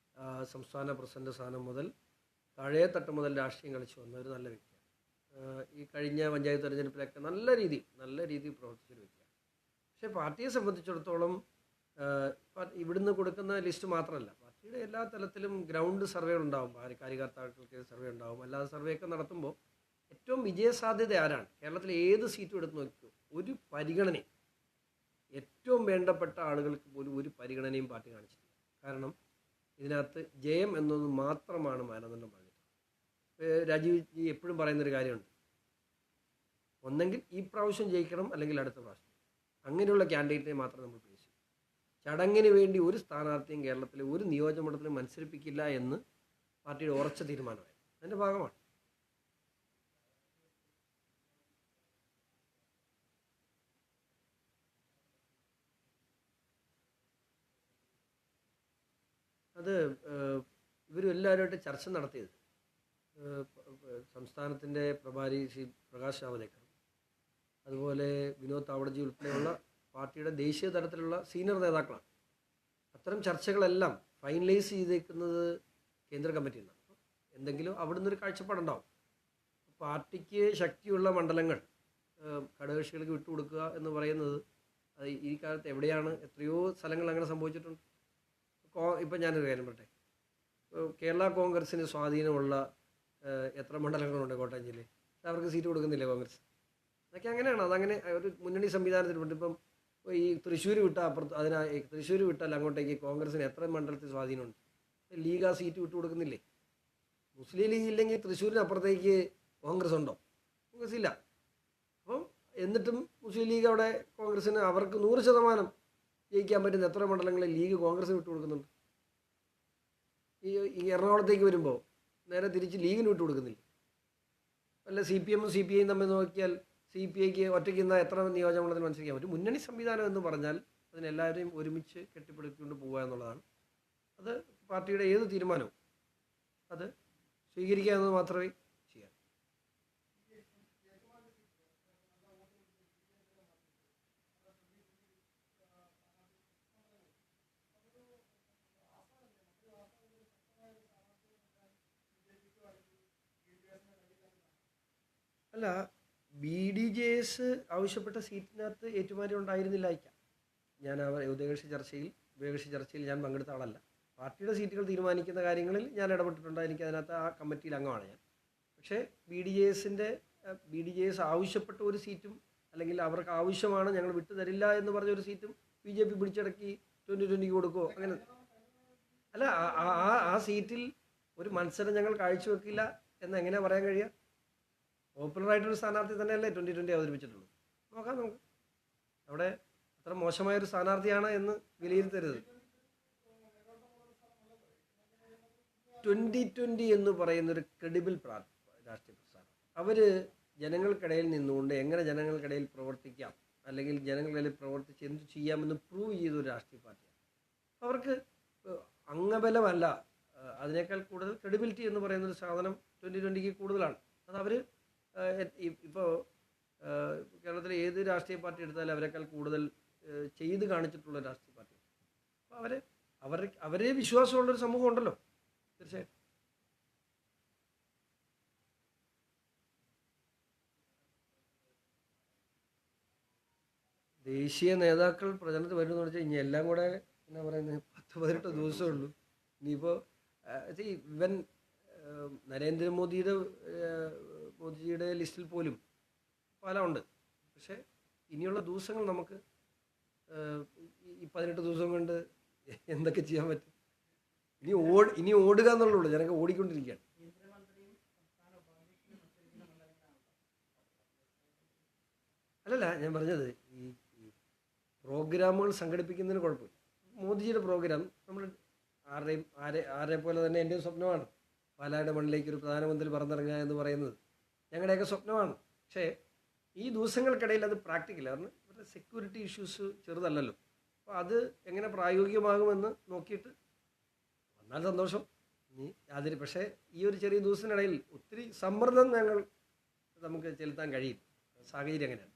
സംസ്ഥാന പ്രസിഡന്റ് സ്ഥാനം മുതൽ താഴെ തട്ട് മുതൽ രാഷ്ട്രീയം കളിച്ചു വന്ന ഒരു നല്ല വ്യക്തിയാണ്. ഈ കഴിഞ്ഞ പഞ്ചായത്ത് തെരഞ്ഞെടുപ്പിലൊക്കെ നല്ല രീതിയിൽ പ്രവർത്തിച്ചൊരു വ്യക്തിയാണ്. പക്ഷേ പാർട്ടിയെ സംബന്ധിച്ചിടത്തോളം ഇവിടുന്ന് കൊടുക്കുന്ന ലിസ്റ്റ് മാത്രമല്ല, പാർട്ടിയുടെ എല്ലാ തലത്തിലും ഗ്രൗണ്ട് സർവേ ഉണ്ടാവും, കാര്യകർത്താക്കൾക്ക് സർവേ ഉണ്ടാവും. അല്ലാതെ സർവേ ഒക്കെ നടത്തുമ്പോൾ ഏറ്റവും വിജയസാധ്യത ആരാണ്, കേരളത്തിലെ ഏത് സീറ്റും എടുത്ത് നോക്കിയോ ഒരു പരിഗണനയും, ഏറ്റവും വേണ്ടപ്പെട്ട ആളുകൾക്ക് പോലും ഒരു പരിഗണനയും പാർട്ടി കാണിച്ചിട്ടില്ല. കാരണം ഇതിനകത്ത് ജയം എന്നത് മാത്രമാണ് മാനദണ്ഡം പറഞ്ഞിട്ടുള്ളത്. രാജീവ് ജി എപ്പോഴും പറയുന്നൊരു കാര്യമുണ്ട്, ഒന്നെങ്കിൽ ഈ പ്രാവശ്യം ജയിക്കണം, അല്ലെങ്കിൽ അടുത്ത പ്രാവശ്യം. അങ്ങനെയുള്ള ക്യാൻഡിഡേറ്റിനെ മാത്രം നമ്മൾ പ്ലേസ് ചെയ്യും. ചടങ്ങിന് വേണ്ടി ഒരു സ്ഥാനാർത്ഥിയും കേരളത്തിലെ ഒരു നിയോജകമണ്ഡലത്തിലും മത്സരിപ്പിക്കില്ല എന്ന് പാർട്ടിയുടെ ഉറച്ച തീരുമാനമായി. അതിൻ്റെ ഭാഗമാണ്. അത് ഇവരും എല്ലാവരുമായിട്ട് ചർച്ച നടത്തിയത് സംസ്ഥാനത്തിൻ്റെ പ്രഭാരി ശ്രീ പ്രകാശ് ജാവദേക്കർ, അതുപോലെ വിനോദ് താവഡജി ഉൾപ്പെടെയുള്ള പാർട്ടിയുടെ ദേശീയ തലത്തിലുള്ള സീനിയർ നേതാക്കളാണ്. അത്തരം ചർച്ചകളെല്ലാം ഫൈനലൈസ് ചെയ്തേക്കുന്നത് കേന്ദ്ര കമ്മിറ്റിയിൽ നിന്നാണ്. എന്തെങ്കിലും അവിടുന്ന് ഒരു കാഴ്ചപ്പാടുണ്ടാവും. പാർട്ടിക്ക് ശക്തിയുള്ള മണ്ഡലങ്ങൾ ഘടകകക്ഷികൾക്ക് വിട്ടുകൊടുക്കുക എന്ന് പറയുന്നത് ഈ കാലത്ത് എവിടെയാണ്? എത്രയോ സ്ഥലങ്ങൾ അങ്ങനെ സംഭവിച്ചിട്ടുണ്ട്. ഇപ്പം ഞാനൊരു കാര്യം പറയട്ടെ, കേരള കോൺഗ്രസിന് സ്വാധീനമുള്ള എത്ര മണ്ഡലങ്ങളുണ്ട് കോട്ടയം ജില്ലയിൽ? അവർക്ക് സീറ്റ് കൊടുക്കുന്നില്ലേ കോൺഗ്രസ്? അതൊക്കെ അങ്ങനെയാണ്. അതങ്ങനെ ഒരു മുന്നണി സംവിധാനത്തിലുണ്ട്. ഇപ്പം ഈ തൃശ്ശൂർ വിട്ടാൽ അപ്പുറത്ത് തൃശ്ശൂർ വിട്ടാൽ അങ്ങോട്ടേക്ക് കോൺഗ്രസിന് എത്ര മണ്ഡലത്തിൽ സ്വാധീനമുണ്ട്? ലീഗ് ആ സീറ്റ് വിട്ടു കൊടുക്കുന്നില്ലേ? മുസ്ലിം ലീഗ് ഇല്ലെങ്കിൽ തൃശ്ശൂരിന് അപ്പുറത്തേക്ക് കോൺഗ്രസ് ഉണ്ടോ? കോൺഗ്രസ് ഇല്ല. അപ്പം എന്നിട്ടും മുസ്ലിം ലീഗ് അവിടെ കോൺഗ്രസിന് അവർക്ക് 100% ജയിക്കാൻ പറ്റുന്ന എത്ര മണ്ഡലങ്ങളിൽ ലീഗ് കോൺഗ്രസിന് വിട്ടു കൊടുക്കുന്നുണ്ട്? ഈ എറണാകുളത്തേക്ക് വരുമ്പോൾ നേരെ തിരിച്ച് ലീഗിന് വിട്ടു കൊടുക്കുന്നില്ല. അല്ല CPM-ഉം CPI-യും തമ്മിൽ നോക്കിയാൽ CPIക്ക് ഒറ്റയ്ക്ക് നിന്നാൽ എത്ര നിയോജകമണ്ഡലത്തിൽ മത്സരിക്കാൻ പറ്റും? മുന്നണി സംവിധാനം എന്ന് പറഞ്ഞാൽ അതിനെല്ലാവരെയും ഒരുമിച്ച് കെട്ടിപ്പടുത്തിക്കൊണ്ട് പോകുക എന്നുള്ളതാണ്. അത് പാർട്ടിയുടെ ഏത് തീരുമാനവും അത് സ്വീകരിക്കുക എന്നത് മാത്രമേ ചെയ്യാൻ. അല്ല, BDJS ആവശ്യപ്പെട്ട സീറ്റിനകത്ത് ഏറ്റുമാറ്റം ഉണ്ടായിരുന്നില്ലായിരിക്കാം. ഞാൻ ഉഭയകക്ഷി ചർച്ചയിൽ ഞാൻ പങ്കെടുത്ത ആളല്ല. പാർട്ടിയുടെ സീറ്റുകൾ തീരുമാനിക്കുന്ന കാര്യങ്ങളിൽ ഞാൻ ഇടപെട്ടിട്ടുണ്ട്. എനിക്ക് അതിനകത്ത് ആ കമ്മിറ്റിയിൽ അംഗമാണ് ഞാൻ. പക്ഷേ BDJS ആവശ്യപ്പെട്ട ഒരു സീറ്റും, അല്ലെങ്കിൽ അവർക്ക് ആവശ്യമാണ് ഞങ്ങൾ വിട്ടുതരില്ല എന്ന് പറഞ്ഞ ഒരു സീറ്റും BJP പിടിച്ചടക്കി 2020 കൊടുക്കുമോ? അങ്ങനെ അല്ല. ആ സീറ്റിൽ ഒരു മത്സരം ഞങ്ങൾ കാഴ്ചവെക്കില്ല എന്ന് എങ്ങനെയാണ് പറയാൻ കഴിയുക? പോപ്പുലറായിട്ടൊരു സ്ഥാനാർത്ഥി തന്നെയല്ലേ 2020 അവതരിപ്പിച്ചിട്ടുള്ളത്. നോക്കാം നമുക്ക്. അവിടെ അത്ര മോശമായൊരു സ്ഥാനാർത്ഥിയാണ് എന്ന് വിലയിരുത്തരുത്. 2020 എന്ന് പറയുന്നൊരു ക്രെഡിബിൾ രാഷ്ട്രീയ പ്രസ്ഥാനം. അവർ ജനങ്ങൾക്കിടയിൽ നിന്നുകൊണ്ട് എങ്ങനെ ജനങ്ങൾക്കിടയിൽ പ്രവർത്തിക്കാം, അല്ലെങ്കിൽ ജനങ്ങൾക്കിടയിൽ പ്രവർത്തിച്ച് എന്ത് ചെയ്യാമെന്ന് പ്രൂവ് ചെയ്തൊരു രാഷ്ട്രീയ പാർട്ടിയാണ്. അവർക്ക് അംഗബലമല്ല, അതിനേക്കാൾ കൂടുതൽ ക്രെഡിബിലിറ്റി എന്ന് പറയുന്നൊരു സാധനം 2020 കൂടുതലാണ്. അത് അവർ ഇപ്പോൾ കേരളത്തിലെ ഏത് രാഷ്ട്രീയ പാർട്ടി എടുത്താലും അവരെക്കാൾ കൂടുതൽ ചെയ്ത് കാണിച്ചിട്ടുള്ള രാഷ്ട്രീയ പാർട്ടി. അപ്പോൾ അവരെ വിശ്വാസമുള്ളൊരു സമൂഹം ഉണ്ടല്ലോ, തീർച്ചയായിട്ടും. ദേശീയ നേതാക്കൾ പ്രചരണത്തിൽ വരുമെന്ന് വെച്ചാൽ ഇനി എല്ലാം കൂടെ എന്നാ പറയുന്നത് 10-18 ദിവസമേ ഉള്ളൂ. ഇനിയിപ്പോൾ ഇവൻ മോദിജിയുടെ ലിസ്റ്റിൽ പോലും പല ഉണ്ട്. പക്ഷേ ഇനിയുള്ള ദിവസങ്ങൾ നമുക്ക് ഈ 18 ദിവസം കൊണ്ട് എന്തൊക്കെ ചെയ്യാൻ പറ്റും? ഇനി ഓടുക എന്നുള്ളൂ. ജനങ്ങൾ ഓടിക്കൊണ്ടിരിക്കുകയാണ്. അല്ലല്ല, ഞാൻ പറഞ്ഞത് ഈ പ്രോഗ്രാമുകൾ സംഘടിപ്പിക്കുന്നതിന് കുഴപ്പമില്ല. മോദിജിയുടെ പ്രോഗ്രാം നമ്മൾ ആരെ പോലെ തന്നെ എൻ്റെ സ്വപ്നമാണ്. പാലായുടെ മണ്ണിലേക്ക് ഒരു പ്രധാനമന്ത്രി പറന്നിറങ്ങുക എന്ന് പറയുന്നത് ഞങ്ങളുടെയൊക്കെ സ്വപ്നമാണ്. പക്ഷേ ഈ ദിവസങ്ങൾക്കിടയിൽ അത് പ്രാക്ടിക്കല്ല. കാരണം ഇവരുടെ സെക്യൂരിറ്റി ഇഷ്യൂസ് ചെറുതല്ലല്ലോ. അപ്പോൾ അത് എങ്ങനെ പ്രായോഗികമാകുമെന്ന് നോക്കിയിട്ട് വന്നാൽ സന്തോഷം. പക്ഷേ ഈ ഒരു ചെറിയ ദിവസത്തിനിടയിൽ ഒത്തിരി സമ്മർദ്ദം നമുക്ക് ചെലുത്താൻ കഴിയും. സാഹചര്യം എങ്ങനെയാണ്?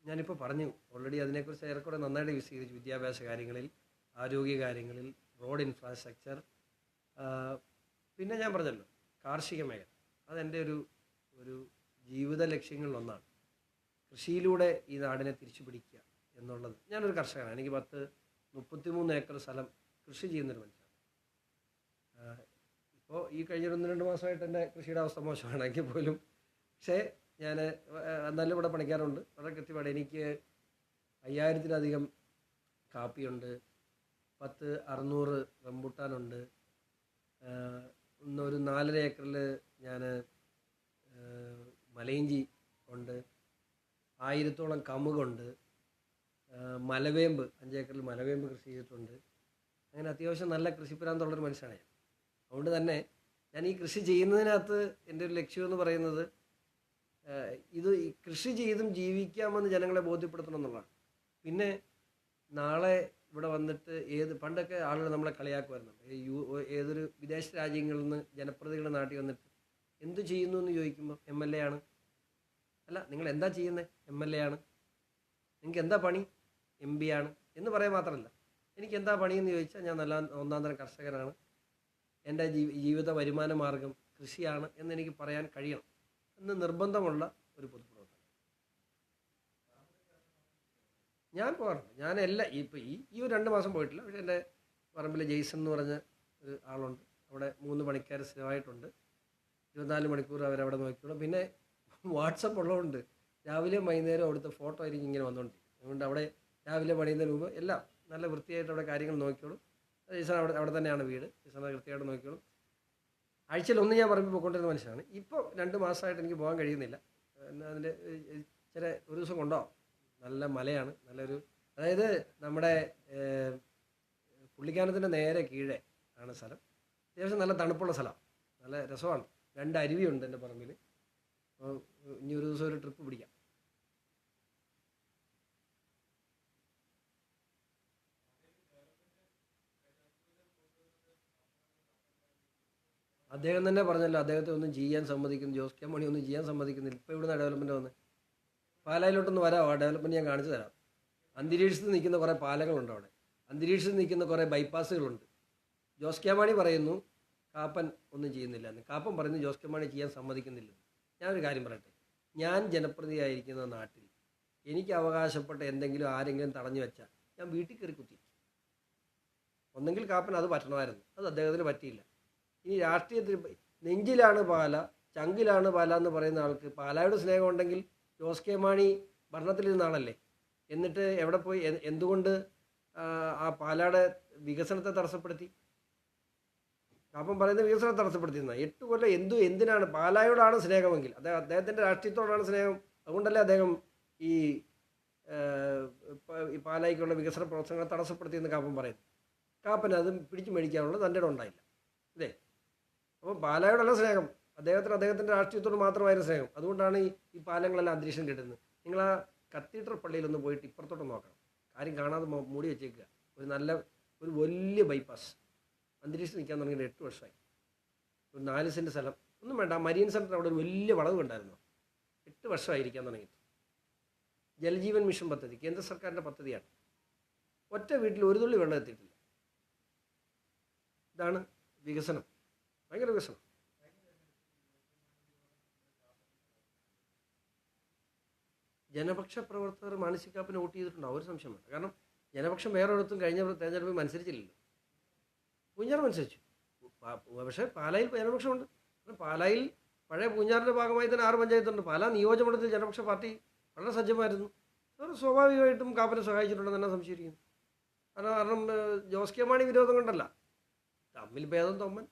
ഞാനിപ്പോൾ പറഞ്ഞു ഓൾറെഡി. അതിനെക്കുറിച്ച് ഏറെക്കുറെ നന്നായിട്ട് വിശദീകരിച്ചു. വിദ്യാഭ്യാസ കാര്യങ്ങളിൽ, ആരോഗ്യ കാര്യങ്ങളിൽ, റോഡ് ഇൻഫ്രാസ്ട്രക്ചർ, പിന്നെ ഞാൻ പറഞ്ഞല്ലോ കാർഷിക മേഖല. അതെൻ്റെ ഒരു ജീവിത ലക്ഷ്യങ്ങളിലൊന്നാണ്. കൃഷിയിലൂടെ ഈ നാടിനെ തിരിച്ചു പിടിക്കുക എന്നുള്ളത്. ഞാനൊരു കർഷകനാണ്. എനിക്ക് 33 ഏക്കർ സ്ഥലം കൃഷി ചെയ്യുന്നൊരു മനുഷ്യനാണ്. ഇപ്പോൾ ഈ കഴിഞ്ഞ 1-2 മാസമായിട്ട് എൻ്റെ കൃഷിയുടെ അവസ്ഥ മോശമാണെങ്കിൽ പോലും, പക്ഷേ ഞാൻ എന്നാലും ഇവിടെ പണിക്കാറുണ്ട്. വളരെ കൃത്യമായിട്ട് എനിക്ക് 5000-ലധികം കാപ്പിയുണ്ട്, 600 റംബുട്ടാനുണ്ട്, ഒരു 4.5 ഏക്കറിൽ ഞാൻ മലയിഞ്ചി ഉണ്ട്, 1000-ഓളം കമുകുണ്ട്, മലവേമ്പ് 5 ഏക്കറിൽ മലവേമ്പ് കൃഷി ചെയ്തിട്ടുണ്ട്. അങ്ങനെ അത്യാവശ്യം നല്ല കൃഷിപ്രാന്തമുള്ളൊരു മനുഷ്യനാണ് ഞാൻ. അതുകൊണ്ട് തന്നെ ഞാൻ ഈ കൃഷി ചെയ്യുന്നതിനകത്ത് എൻ്റെ ഒരു ലക്ഷ്യമെന്ന് പറയുന്നത് ഇത് കൃഷി ചെയ്തും ജീവിക്കാമെന്ന് ജനങ്ങളെ ബോധ്യപ്പെടുത്തണം എന്നുള്ളതാണ്. പിന്നെ നാളെ ഇവിടെ വന്നിട്ട് പണ്ടൊക്കെ ആളുകൾ നമ്മളെ കളിയാക്കുമായിരുന്നു. ഏതൊരു വിദേശ രാജ്യങ്ങളിൽ നിന്ന് ജനപ്രതിനിധികളുടെ നാട്ടിൽ വന്നിട്ട് എന്ത് ചെയ്യുന്നു എന്ന് ചോദിക്കുമ്പോൾ MLA ആണ്. അല്ല, നിങ്ങൾ എന്താ ചെയ്യുന്നത്? MLA ആണ്. നിങ്ങൾക്ക് എന്താ പണി? MP ആണ് എന്ന് പറയാൻ മാത്രമല്ല, എനിക്ക് എന്താ പണിയെന്ന് ചോദിച്ചാൽ ഞാൻ നല്ല ഒന്നാം തരം കർഷകനാണ്, എൻ്റെ ജീവിത വരുമാന മാർഗം കൃഷിയാണ് എന്നെനിക്ക് പറയാൻ കഴിയണം എന്ന് നിർബന്ധമുള്ള ഒരു പൊതുപ്രവർത്തനം. ഞാൻ പോകാറുണ്ട്. ഇപ്പോൾ ഈ ഒരു 2 മാസം പോയിട്ടില്ല. പക്ഷേ എൻ്റെ പറമ്പിൽ ജെയ്സൺ എന്ന് പറഞ്ഞ ഒരു ആളുണ്ട്. അവിടെ 3 പണിക്കാർ സ്ഥിരമായിട്ടുണ്ട്. 24 മണിക്കൂർ അവരവിടെ നോക്കിക്കോളും. പിന്നെ വാട്സപ്പ് ഉള്ളതുകൊണ്ട് രാവിലെയും വൈകുന്നേരം അവിടുത്തെ ഫോട്ടോ ആയിരിക്കും ഇങ്ങനെ വന്നുകൊണ്ടിരിക്കും. അതുകൊണ്ട് അവിടെ രാവിലെ പണിയുന്നതിന് മുമ്പ് എല്ലാം നല്ല വൃത്തിയായിട്ട് അവിടെ കാര്യങ്ങൾ നോക്കിക്കോളും. ഈസാൻ അവിടെ തന്നെയാണ് വീട്. ഈസാൻ കൃത്യമായിട്ട് നോക്കിക്കോളും. ആഴ്ചയിൽ ഒന്ന് ഞാൻ പറമ്പിൽ പോയിക്കൊണ്ടിരുന്ന മനുഷ്യനാണ്. ഇപ്പോൾ 2 മാസമായിട്ട് എനിക്ക് പോകാൻ കഴിയുന്നില്ല. അതിൻ്റെ ഒരു ദിവസം കൊണ്ടുപോകാം. നല്ല മലയാണ്, നല്ലൊരു, അതായത് നമ്മുടെ പുള്ളിക്കാനത്തിൻ്റെ നേരെ കീഴേ ആണ് സ്ഥലം. അത്യാവശ്യം നല്ല തണുപ്പുള്ള സ്ഥലമാണ്, നല്ല രസമാണ്. 2 അരുവിയുണ്ട് എൻ്റെ പറമ്പിൽ. അപ്പോൾ ഇനി ഒരു ദിവസം ഒരു ട്രിപ്പ് പിടിക്കാം. അദ്ദേഹം തന്നെ പറഞ്ഞല്ലോ, അദ്ദേഹത്തെ ഒന്നും ചെയ്യാൻ സമ്മതിക്കുന്നു, ജോസ് കെ മാണി ഒന്നും ചെയ്യാൻ സമ്മതിക്കുന്നില്ല. ഇപ്പോൾ ഇവിടുന്ന് ഡെവലപ്മെൻറ്റ് വന്ന് പാലായിലോട്ടൊന്ന് വരാമോ? ആ ഡെവലപ്മെൻറ്റ് ഞാൻ കാണിച്ചു തരാം. അന്തരീക്ഷത്തിൽ നിൽക്കുന്ന കുറേ പാലങ്ങളുണ്ട് അവിടെ, അന്തരീക്ഷത്തിൽ നിൽക്കുന്ന കുറേ ബൈപ്പാസുകളുണ്ട്. ജോസ് കെ മാണി പറയുന്നു കാപ്പൻ ഒന്നും ചെയ്യുന്നില്ല എന്ന്. കാപ്പൻ പറയുന്നു ജോസ് കെ മാണി ചെയ്യാൻ സമ്മതിക്കുന്നില്ല. ഞാനൊരു കാര്യം പറയട്ടെ, ഞാൻ ജനപ്രതിയായിരിക്കുന്ന നാട്ടിൽ എനിക്ക് അവകാശപ്പെട്ട എന്തെങ്കിലും ആരെങ്കിലും തടഞ്ഞു വെച്ചാൽ ഞാൻ വീട്ടിൽ കയറി കുത്തി. ഒന്നെങ്കിൽ കാപ്പൻ അത് പറ്റണമായിരുന്നു, അത് അദ്ദേഹത്തിന് പറ്റിയില്ല. ഇനി രാഷ്ട്രീയത്തിൽ നെഞ്ചിലാണ് പാല, ചങ്കിലാണ് പാല എന്ന് പറയുന്ന ആൾക്ക് പാലായുടെ സ്നേഹം ഉണ്ടെങ്കിൽ ജോസ് കെ മാണി ഭരണത്തിലിരുന്ന ആളല്ലേ. എന്നിട്ട് എവിടെ പോയി, എന്തുകൊണ്ട് ആ പാലായുടെ വികസനത്തെ തടസ്സപ്പെടുത്തി? അപ്പം പറയുന്ന വികസനം തടസ്സപ്പെടുത്തിയിരുന്ന 8 കൊല്ലം എന്തിനാണ്? പാലായോടാണ് സ്നേഹമെങ്കിൽ, അദ്ദേഹത്തിൻ്റെ രാഷ്ട്രീയത്തോടാണ് സ്നേഹം. അതുകൊണ്ടല്ലേ അദ്ദേഹം ഈ പാലായ്ക്കുള്ള വികസന പ്രവർത്തനങ്ങളെ തടസ്സപ്പെടുത്തിയെന്ന് കാപ്പൻ പറയുന്നു. കാപ്പൻ അത് പിടിച്ചു മേടിക്കാനുള്ള തൻ്റെ ഇടം ഉണ്ടായില്ല അല്ലേ. അപ്പോൾ പാലായോടല്ല സ്നേഹം, അദ്ദേഹത്തിൻ്റെ രാഷ്ട്രീയത്തോട് മാത്രമായിരുന്നു സ്നേഹം. അതുകൊണ്ടാണ് ഈ പാലങ്ങളെല്ലാം അന്തരീക്ഷം കിട്ടുന്നത്. നിങ്ങൾ ആ കത്തീഡ്രൽ പള്ളിയിലൊന്ന് പോയിട്ട് ഇപ്പുറത്തോട്ട് നോക്കണം, കാര്യം കാണാതെ മൂടി വെച്ചേക്കുക. ഒരു വലിയ ബൈപ്പാസ് അന്തരീക്ഷം നിൽക്കാൻ തുടങ്ങിയിട്ട് 8 വർഷമായി. ഒരു 4 സെൻറ്റ് സ്ഥലം, ഒന്നും വേണ്ട. മരീൻ സെൻറ്റർ അവിടെ ഒരു വലിയ വളവ് ഉണ്ടായിരുന്നു. 8 വർഷമായിരിക്കാൻ തുടങ്ങിയിട്ട്. ജലജീവൻ മിഷൻ പദ്ധതി കേന്ദ്ര സർക്കാരിൻ്റെ പദ്ധതിയാണ്. ഒറ്റ വീട്ടിൽ ഒരു തുള്ളി വെള്ളം എത്തിയിട്ടില്ല. ഇതാണ് വികസനം, ഭയങ്കര വികസനം. ജനപക്ഷ പ്രവർത്തകർ മാനസികാപ്പിനെ വോട്ട് ചെയ്തിട്ടുണ്ടാവും, ഒരു സംശയം വേണ്ട. കാരണം ജനപക്ഷം വേറെ ഒരിടത്തും കഴിഞ്ഞ തെരഞ്ഞെടുപ്പിൽ മത്സരിച്ചില്ലല്ലോ. പൂഞ്ഞാർ മത്സരിച്ചു, പക്ഷേ പാലായിൽ ജനപക്ഷമുണ്ട്. പാലായിൽ പഴയ പൂഞ്ഞാറിൻ്റെ ഭാഗമായി തന്നെ 6 പഞ്ചായത്തുണ്ട്. പാലാ നിയോജകമണ്ഡലത്തിൽ ജനപക്ഷ പാർട്ടി വളരെ സജ്ജമായിരുന്നു. അവർ സ്വാഭാവികമായിട്ടും കാപ്പനെ സഹായിച്ചിട്ടുണ്ടെന്ന് തന്നെ സംശയിക്കുന്നു. കാരണം ജോസ് കെ മാണി വിരോധം കൊണ്ടല്ല, തമ്മിൽ ഭേദം തൊമ്മൻ.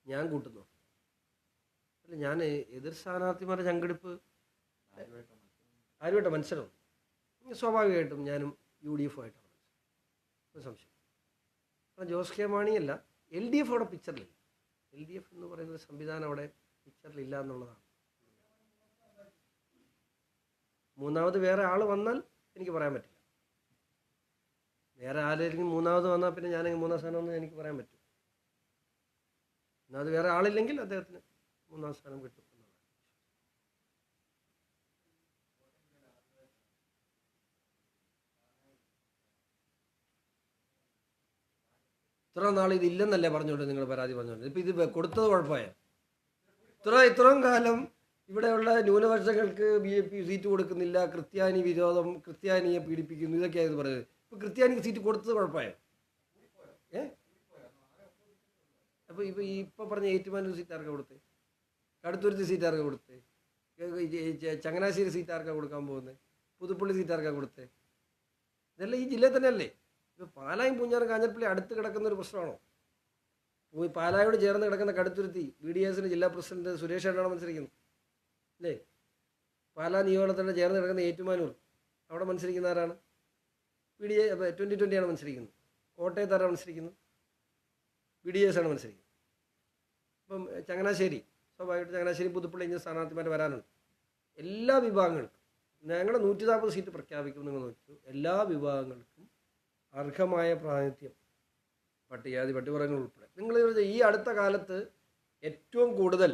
ഞാൻ കൂട്ടുന്നു അല്ല, ഞാൻ എതിർ സ്ഥാനാർത്ഥിമാരുടെ ചങ്കെടുപ്പ് ആരുമായിട്ട് മത്സരം സ്വാഭാവികമായിട്ടും ഞാനും UDF ആയിട്ടാണ് മത്സരം, ഒരു സംശയം. കാരണം ജോസ് കെ മാണിയല്ല, LDF അവിടെ പിക്ചറിലില്ല. LDF എന്ന് പറയുന്ന സംവിധാനം അവിടെ പിക്ചറിലില്ല എന്നുള്ളതാണ്. മൂന്നാമത് വേറെ ആൾ വന്നാൽ എനിക്ക് പറയാൻ പറ്റില്ല. വേറെ ആരെങ്കിലും മൂന്നാമത് വന്നാൽ പിന്നെ ഞാൻ 3-ാം സ്ഥാനമൊന്നും എനിക്ക് പറയാൻ പറ്റും. എന്നാൽ അത് വേറെ ആളില്ലെങ്കിൽ അദ്ദേഹത്തിന് 3-ാം സ്ഥാനം കിട്ടും എന്നുള്ളതാണ്. ഇത്ര നാൾ ഇതില്ലെന്നല്ലേ പറഞ്ഞുകൊണ്ട് നിങ്ങൾ പരാതി പറഞ്ഞുകൊണ്ട്, ഇപ്പം ഇത് കൊടുത്തത് കുഴപ്പമായ ഇത്രയും കാലം ഇവിടെയുള്ള ന്യൂനപക്ഷങ്ങൾക്ക് BJP സീറ്റ് കൊടുക്കുന്നില്ല, ക്രിസ്ത്യാനി വിരോധം, ക്രിസ്ത്യാനിയെ പീഡിപ്പിക്കുന്നു, ഇതൊക്കെയായിരുന്നു പറഞ്ഞത്. ഇപ്പം ക്രിസ്ത്യാനിക്ക് സീറ്റ് കൊടുത്തത് കുഴപ്പമായ അപ്പോൾ ഇപ്പോൾ പറഞ്ഞ ഏറ്റുമാനൂർ സീറ്റ് ആർക്കാണ് കൊടുത്തത്? കടുത്തുരുത്തി സീറ്റ് ആർക്കാണ് കൊടുത്തത്? ചങ്ങനാശ്ശേരി സീറ്റ് ആർക്കാണ് കൊടുക്കാൻ പോകുന്നത്? പുതുപ്പള്ളി സീറ്റ് ആർക്കാണ് കൊടുത്തത്? ഇതെല്ലാം ഈ ജില്ലയിൽ തന്നെയല്ലേ. ഇപ്പോൾ പാലായും പൂഞ്ഞാറും കാഞ്ഞിരപ്പള്ളി അടുത്ത് കിടക്കുന്ന ഒരു പ്രശ്നമാണോ? പാലായോട് ചേർന്ന് കിടക്കുന്ന കടുത്തുരുത്തി BDS ജില്ലാ പ്രസിഡന്റ് സുരേഷ് ഏട്ടനാണ് മത്സരിക്കുന്നത് അല്ലേ. പാലാ നിയോജകമണ്ഡലത്തിൻ്റെ ചേർന്ന് കിടക്കുന്ന ഏറ്റുമാനൂർ, അവിടെ മത്സരിക്കുന്ന ആരാണ്? 2020 ആണ് മത്സരിക്കുന്നത്. കോട്ടയത്ത് ആരാണ് മത്സരിക്കുന്നത്? BDS ആണ് മത്സരിക്കുന്നത്. ഇപ്പം ചങ്ങനാശ്ശേരി, സ്വാഭാവികമായിട്ട് ചങ്ങനാശ്ശേരി പുതുപ്പള്ളി ഇങ്ങനെ സ്ഥാനാർത്ഥിമാർ വരാനുണ്ട്. എല്ലാ വിഭാഗങ്ങൾക്കും ഞങ്ങളുടെ 140 സീറ്റ് പ്രഖ്യാപിക്കും. നിങ്ങൾ നോക്കൂ, എല്ലാ വിഭാഗങ്ങൾക്കും അർഹമായ പ്രാതിനിധ്യം, പട്ടികജാതി പട്ടികവർഗങ്ങൾ ഉൾപ്പെടെ. നിങ്ങൾ ഈ അടുത്ത കാലത്ത് ഏറ്റവും കൂടുതൽ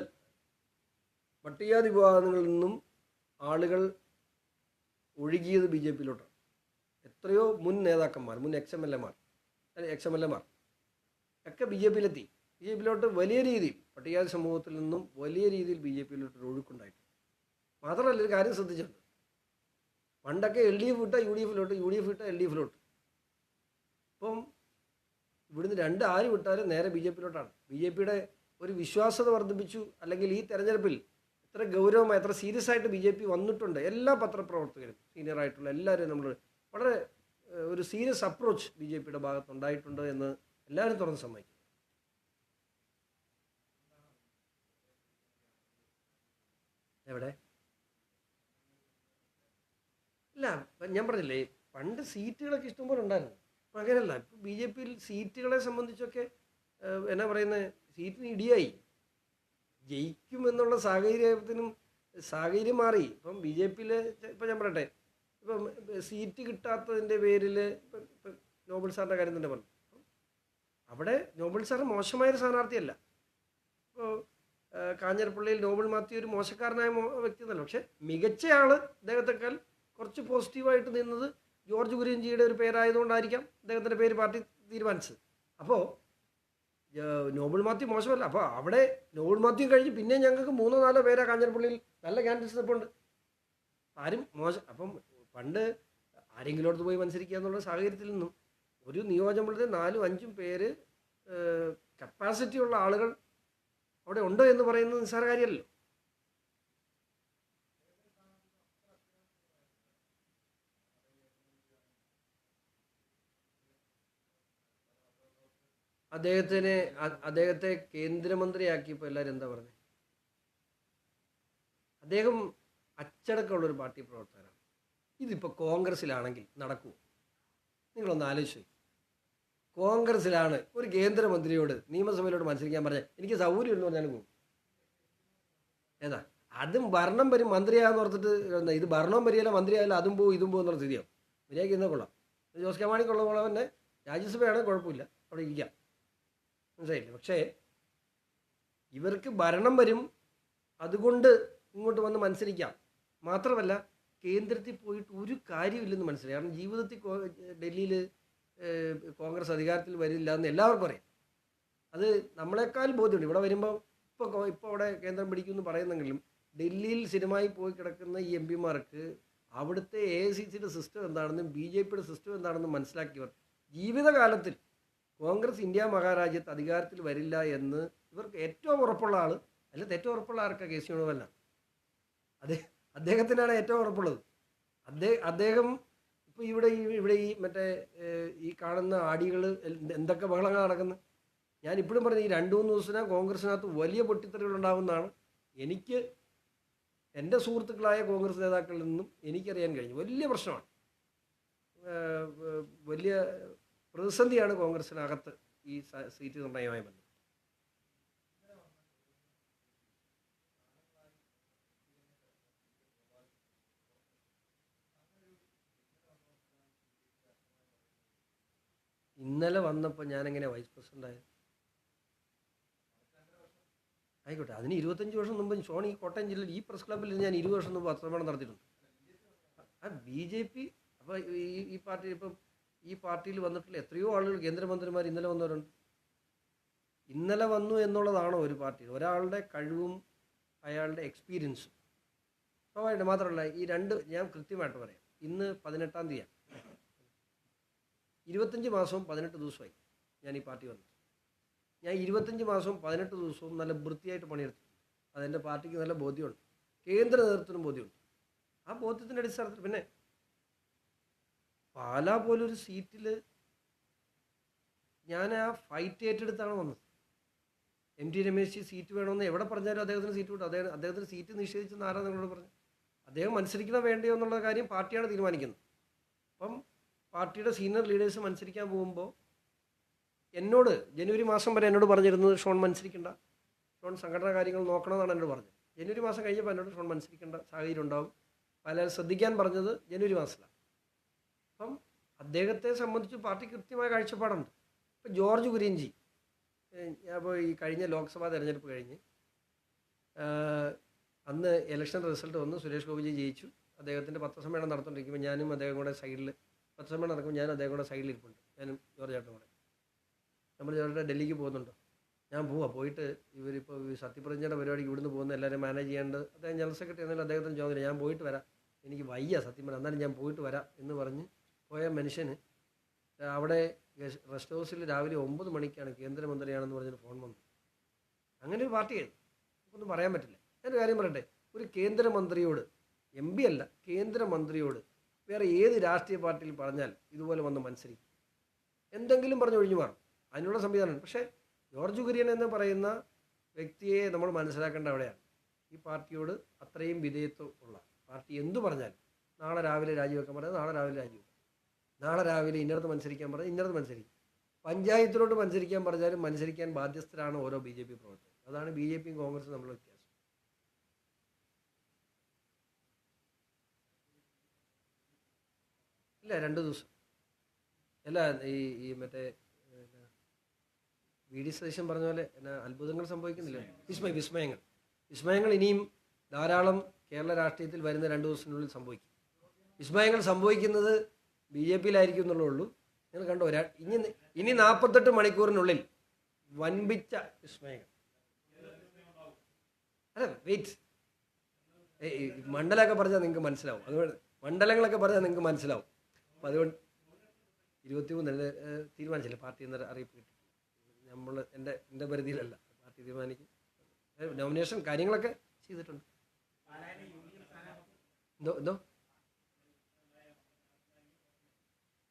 പട്ടികജാതി വിഭാഗങ്ങളിൽ നിന്നും ആളുകൾ ഒഴുകിയത് BJPയിലോട്ടാണ്. എത്രയോ മുൻ നേതാക്കന്മാർ, മുൻ XMLA മാർ ഒക്കെ BJPയിലെത്തി. ബി ജെ പിയിലോട്ട് വലിയ രീതിയിൽ പട്ടികജാതി സമൂഹത്തിൽ നിന്നും വലിയ രീതിയിൽ ബി ജെ പിയിലോട്ടൊരു ഒഴുക്കുണ്ടായിട്ടുണ്ട്. മാത്രമല്ല ഒരു കാര്യം ശ്രദ്ധിച്ചിട്ടുണ്ട്, പണ്ടൊക്കെ എൽ ഡി എഫ് വിട്ട യു ഡി എഫിലോട്ട്, യു ഡി എഫ് വിട്ട എൽ ഡി എഫിലോട്ട്. ഇപ്പം ഇവിടുന്ന് ആര് വിട്ടാലും നേരെ ബി ജെ പിയിലോട്ടാണ്. ബി ജെ പിയുടെ ഒരു വിശ്വാസ്യത വർദ്ധിപ്പിച്ചു. അല്ലെങ്കിൽ ഈ തെരഞ്ഞെടുപ്പിൽ എത്ര ഗൗരവമായി, എത്ര സീരിയസ് ആയിട്ട് ബി ജെ പി വന്നിട്ടുണ്ട്. എല്ലാ പത്രപ്രവർത്തകരും സീനിയറായിട്ടുള്ള എല്ലാവരും നമ്മൾ വളരെ ഒരു സീരിയസ് അപ്രോച്ച് ബി ജെ പിയുടെ ഭാഗത്തുണ്ടായിട്ടുണ്ട് എന്ന് എല്ലാവരും തുറന്ന് സമ്മതിക്കും. എവിടെ ഇല്ല, ഞാൻ പറഞ്ഞില്ലേ, പണ്ട് സീറ്റുകളൊക്കെ ഇഷ്ടംപോലെ ഉണ്ടായിരുന്നു. അപ്പം അങ്ങനെയല്ല. ഇപ്പം ബി ജെ പിയിൽ സീറ്റുകളെ സംബന്ധിച്ചൊക്കെ എന്നാ പറയുന്നത്, സീറ്റിന് ഇടിയായി. ജയിക്കുമെന്നുള്ള സാഹചര്യം മാറി. ഇപ്പം ബി ജെ പിയിൽ ഇപ്പം ഞാൻ പറയട്ടെ, ഇപ്പം സീറ്റ് കിട്ടാത്തതിൻ്റെ പേരിൽ ഇപ്പം നോബൽ സാറിൻ്റെ കാര്യം തന്നെ പറഞ്ഞു. അവിടെ നോബൽ സാർ മോശമായൊരു സ്ഥാനാർത്ഥിയല്ല. ഇപ്പോൾ കാഞ്ഞിരപ്പള്ളിയിൽ നോബൽ മാത്യു ഒരു മോശക്കാരനായ വ്യക്തി എന്നല്ല. പക്ഷെ മികച്ച ആൾ അദ്ദേഹത്തെക്കാൾ കുറച്ച് പോസിറ്റീവായിട്ട് നിന്നത് ജോർജ് കുര്യൻജിയുടെ ഒരു പേരായതുകൊണ്ടായിരിക്കാം അദ്ദേഹത്തിൻ്റെ പേര് പാർട്ടി തീരുമാനിച്ചത്. അപ്പോൾ നോബൽ മാത്യു മോശമല്ല. അപ്പോൾ അവിടെ നോബൽ മാത്യു കഴിഞ്ഞ് പിന്നെ ഞങ്ങൾക്ക് 3-4 പേരാ കാഞ്ഞിരപ്പള്ളിയിൽ നല്ല ക്യാൻഡിഡേറ്റ്സ് ഇപ്പോൾ ഉണ്ട്. ആരും മോശം. അപ്പം പണ്ട് ആരെങ്കിലും അടുത്ത് പോയി മത്സരിക്കുക എന്നുള്ള സാഹചര്യത്തിൽ നിന്നും ഒരു നിയോജകമണ്ഡലത്തിൽ 4-5 പേര് കപ്പാസിറ്റി ഉള്ള ആളുകൾ അവിടെ ഉണ്ട് എന്ന് പറയുന്നത് നിസ്സാര കാര്യമല്ലോ. അദ്ദേഹത്തെ കേന്ദ്രമന്ത്രിയാക്കിയപ്പോൾ എല്ലാവരും എന്താ പറഞ്ഞത്? അദ്ദേഹം അച്ചടക്കമുള്ളൊരു പാർട്ടി പ്രവർത്തകരാണ്. ഇതിപ്പോൾ കോൺഗ്രസ്സിലാണെങ്കിൽ നടക്കുമോ? നിങ്ങളൊന്ന് ആലോചിച്ച്. കോൺഗ്രസ്സിലാണ് ഒരു കേന്ദ്രമന്ത്രിയോട് നിയമസഭയിലോട്ട് മത്സരിക്കാൻ പറഞ്ഞാൽ എനിക്ക് സൗകര്യം എന്ന് പറഞ്ഞാൽ പോകും. ഏതാ അതും ഭരണം വരും മന്ത്രിയാന്ന് ഓർത്തിട്ട് ഇത് ഭരണവും വരികയില്ല മന്ത്രിയായാലും അതും പോകും ഇതും പോകും എന്നുള്ള സ്ഥിതിയാവും. മര്യാദയ്ക്ക് ഇന്നേ കൊള്ളാം. ജോസ് കെ മാണിക്കുള്ള പോലെ തന്നെ രാജ്യസഭയാണെങ്കിൽ കുഴപ്പമില്ല, അവിടെ ഇരിക്കാം. മനസ്സിലായില്ലേ? പക്ഷേ ഇവർക്ക് ഭരണം വരും, അതുകൊണ്ട് ഇങ്ങോട്ട് വന്ന് മത്സരിക്കാം. മാത്രമല്ല കേന്ദ്രത്തിൽ പോയിട്ട് ഒരു കാര്യമില്ലെന്ന് മനസ്സിലായി. കാരണം ജീവിതത്തിൽ ഡൽഹിയിൽ കോൺഗ്രസ് അധികാരത്തിൽ വരില്ല എന്ന് എല്ലാവർക്കും അറിയാം. അത് നമ്മളെക്കാൾ ബോധ്യമുണ്ട്. ഇവിടെ വരുമ്പോൾ ഇപ്പോൾ അവിടെ കേന്ദ്രം പിടിക്കുമെന്ന് പറയുന്നെങ്കിലും ഡൽഹിയിൽ സ്ഥിരമായി പോയി കിടക്കുന്ന ഈ എം പിമാർക്ക് അവിടുത്തെ AICCയുടെ സിസ്റ്റം എന്താണെന്നും ബി ജെ പിയുടെ സിസ്റ്റം എന്താണെന്നും മനസ്സിലാക്കിയവർ ജീവിതകാലത്തിൽ കോൺഗ്രസ് ഇന്ത്യ മഹാരാജ്യത്ത് അധികാരത്തിൽ വരില്ല എന്ന് ഇവർക്ക് ഏറ്റവും ഉറപ്പുള്ള ആൾ. അതിലത്തെ ഏറ്റവും ഉറപ്പുള്ള ആർക്കാണ്? K C വേണുഗോപാലാണ്. അദ്ദേഹത്തിനാണ് ഏറ്റവും ഉറപ്പുള്ളത്. അദ്ദേഹം ഇപ്പോൾ ഇവിടെ ഈ മറ്റേ ഈ കാണുന്ന ആടികൾ എന്തൊക്കെ ബഹളങ്ങൾ നടക്കുന്നത്. ഞാൻ ഇപ്പോഴും പറഞ്ഞു, ഈ 2-3 ദിവസത്തിനകം കോൺഗ്രസിനകത്ത് വലിയ പൊട്ടിത്തെറികൾ ഉണ്ടാകുമെന്നാണ് എനിക്ക് എൻ്റെ സുഹൃത്തുക്കളായ കോൺഗ്രസ് നേതാക്കളിൽ നിന്നും എനിക്കറിയാൻ കഴിഞ്ഞു. വലിയ പ്രശ്നമാണ്, വലിയ പ്രതിസന്ധിയാണ് കോൺഗ്രസിനകത്ത് ഈ സീറ്റ് നിർണ്ണയമായി ബന്ധം. ഇന്നലെ വന്നപ്പോൾ ഞാനെങ്ങനെ വൈസ് പ്രസിഡന്റ് ആയത്? ആയിക്കോട്ടെ, അതിന് 25 വർഷം മുമ്പ് ഷോൺ ഈ കോട്ടയം ജില്ലയിൽ ഈ പ്രസ് ക്ലബ്ബിൽ ഞാൻ 20 വർഷം മുമ്പ് പത്രസമ്മേളനം നടത്തിയിട്ടുണ്ട്. ബി ജെ പി അപ്പോൾ ഈ പാർട്ടി ഇപ്പം ഈ പാർട്ടിയിൽ വന്നിട്ടുള്ള എത്രയോ ആളുകൾ കേന്ദ്രമന്ത്രിമാർ ഇന്നലെ വന്നവരുണ്ട്. ഇന്നലെ വന്നു എന്നുള്ളതാണോ ഒരു പാർട്ടി? ഒരാളുടെ കഴിവും അയാളുടെ എക്സ്പീരിയൻസും സ്വാഭാവികമായിട്ട്. മാത്രമല്ല ഈ ഞാൻ കൃത്യമായിട്ട് പറയാം, ഇന്ന് 18-ാം തീയതിയാണ്. 25 മാസവും 18 ദിവസമായി ഞാൻ ഈ പാർട്ടി വന്നു. ഞാൻ 25 മാസവും 18 ദിവസവും നല്ല വൃത്തിയായിട്ട് പണിയെടുത്തു. അതെൻ്റെ പാർട്ടിക്ക് നല്ല ബോധ്യമുണ്ട്, കേന്ദ്ര നേതൃത്വത്തിനും ബോധ്യമുണ്ട്. ആ ബോധ്യത്തിൻ്റെ അടിസ്ഥാനത്തിൽ പിന്നെ പാലാ പോലൊരു സീറ്റിൽ ഞാൻ ആ ഫൈറ്റ് ഏറ്റെടുത്താണ് വന്നത്. MT രമേശ് സീറ്റ് വേണമെന്ന് എവിടെ പറഞ്ഞാലും അദ്ദേഹത്തിന് സീറ്റ് കിട്ടും. അദ്ദേഹത്തിന് സീറ്റ് നിഷേധിച്ചെന്ന് ആരാ നിങ്ങളോട് പറഞ്ഞു? അദ്ദേഹം മത്സരിക്കണോ വേണ്ടയോ എന്നുള്ള കാര്യം പാർട്ടിയാണ് തീരുമാനിക്കുന്നത്. അപ്പം പാർട്ടിയുടെ സീനിയർ ലീഡേഴ്സ് മത്സരിക്കാൻ പോകുമ്പോൾ എന്നോട് ജനുവരി മാസം വരെ എന്നോട് പറഞ്ഞിരുന്നത് ഷോൺ മത്സരിക്കേണ്ട, ഷോൺ സംഘടനാ കാര്യങ്ങൾ നോക്കണമെന്നാണ് എന്നോട് പറഞ്ഞത്. ജനുവരി മാസം കഴിഞ്ഞപ്പോൾ എന്നോട് ഷോൺ മത്സരിക്കേണ്ട സാഹചര്യം ഉണ്ടാകും, പലരും ശ്രദ്ധിക്കാൻ പറഞ്ഞത് ജനുവരി മാസത്തിലാണ്. അപ്പം അദ്ദേഹത്തെ സംബന്ധിച്ച് പാർട്ടി കൃത്യമായ കാഴ്ചപ്പാടുണ്ട്. ഇപ്പം ജോർജ് കുര്യൻജി, അപ്പോൾ ഈ കഴിഞ്ഞ ലോക്സഭാ തെരഞ്ഞെടുപ്പ് കഴിഞ്ഞ് അന്ന് ഇലക്ഷൻ റിസൾട്ട് വന്നു, സുരേഷ് ഗോപിജി ജയിച്ചു. അദ്ദേഹത്തിൻ്റെ പത്രസമ്മേളനം നടത്തുകൊണ്ടിരിക്കുമ്പോൾ ഞാനും അദ്ദേഹം കൂടെ സൈഡിൽ, പത്രസമ്മേളനം നടക്കുമ്പോൾ ഞാനും അദ്ദേഹം കൂടെ സൈഡിലിരിപ്പുണ്ട്, ഞാനും ജോർജ് ചേട്ടനും കൂടെ. നമ്മൾ ജോർജ് ഡൽഹിക്ക് പോകുന്നുണ്ടോ? ഞാൻ പോയിട്ട് ഇവരിപ്പോൾ സത്യപ്രതിജ്ഞയുടെ പരിപാടിക്ക് ഇവിടുന്ന് പോകുന്ന എല്ലാവരും മാനേജ് ചെയ്യാണ്ട് അദ്ദേഹം ജനറൽ സെക്രട്ടറി എന്നാലും അദ്ദേഹത്തിന് ചോദിച്ചില്ല, ഞാൻ പോയിട്ട് വരാം, എനിക്ക് വയ്യ സത്യം പറഞ്ഞാൽ, എന്നാലും ഞാൻ പോയിട്ട് വരാം എന്ന് പറഞ്ഞ് പോയ മനുഷ്യന് അവിടെ റെസ്റ്റ് ഹൗസിൽ രാവിലെ 9 മണിക്കാണ് കേന്ദ്രമന്ത്രിയാണെന്ന് പറഞ്ഞൊരു ഫോൺ വന്നു. അങ്ങനെ ഒരു പാർട്ടിയാണ്, നമുക്കൊന്നും പറയാൻ പറ്റില്ല. ഞാനൊരു കാര്യം പറയട്ടെ, ഒരു കേന്ദ്രമന്ത്രിയോട്, MP അല്ല, കേന്ദ്രമന്ത്രിയോട് വേറെ ഏത് രാഷ്ട്രീയ പാർട്ടിയിൽ പറഞ്ഞാൽ ഇതുപോലെ വന്ന് മത്സരിക്കും, എന്തെങ്കിലും പറഞ്ഞ് ഒഴിഞ്ഞു മാറും, അതിനുള്ള സംവിധാനമാണ്. പക്ഷേ ജോർജ് കുര്യൻ എന്ന് പറയുന്ന വ്യക്തിയെ നമ്മൾ മനസ്സിലാക്കേണ്ട അവിടെയാണ്. ഈ പാർട്ടിയോട് അത്രയും വിധേയത്വം ഉള്ള പാർട്ടി എന്തു പറഞ്ഞാലും നാളെ രാവിലെ രാജിവെക്കാൻ പറഞ്ഞാൽ നാളെ രാവിലെ രാജിവെക്കും, നാളെ രാവിലെ ഇന്നടത്ത് മത്സരിക്കാൻ പറഞ്ഞാൽ ഇന്നടത്ത് മത്സരിക്കും, പഞ്ചായത്തിലോട്ട് മത്സരിക്കാൻ പറഞ്ഞാലും മത്സരിക്കാൻ ബാധ്യസ്ഥരാണ് ഓരോ BJP പ്രവർത്തകർ. അതാണ് BJPയും കോൺഗ്രസും തമ്മിലുള്ള വ്യത്യാസം. ഇല്ല, 2 ദിവസം അല്ല, ഈ മറ്റേ VD സതീശൻ പറഞ്ഞ പോലെ എന്നാ അത്ഭുതങ്ങൾ സംഭവിക്കുന്നില്ല, വിസ്മയങ്ങൾ ഇനിയും ധാരാളം കേരള രാഷ്ട്രീയത്തിൽ വരുന്ന 2 ദിവസത്തിനുള്ളിൽ സംഭവിക്കും. വിസ്മയങ്ങൾ സംഭവിക്കുന്നത് BJPയിലായിരിക്കും എന്നുള്ളേ ഉള്ളൂ. നിങ്ങൾ കണ്ടോ, ഇനി 48 മണിക്കൂറിനുള്ളിൽ വൻപിച്ച വിസ്മയങ്ങൾ. അല്ല വെയിറ്റ്, മണ്ഡലമൊക്കെ പറഞ്ഞാൽ നിങ്ങൾക്ക് മനസ്സിലാവും, അതുകൊണ്ട് മണ്ഡലങ്ങളൊക്കെ പറഞ്ഞാൽ നിങ്ങൾക്ക് മനസ്സിലാവും. അപ്പം അതുകൊണ്ട് 23 തീരുമാനിച്ചില്ല, പാർട്ടി എന്നൊരു അറിയിപ്പ് കിട്ടി. എൻ്റെ പരിധിയിലല്ല, പാർട്ടി തീരുമാനിക്കും. നോമിനേഷൻ കാര്യങ്ങളൊക്കെ ചെയ്തിട്ടുണ്ട്. എന്തോ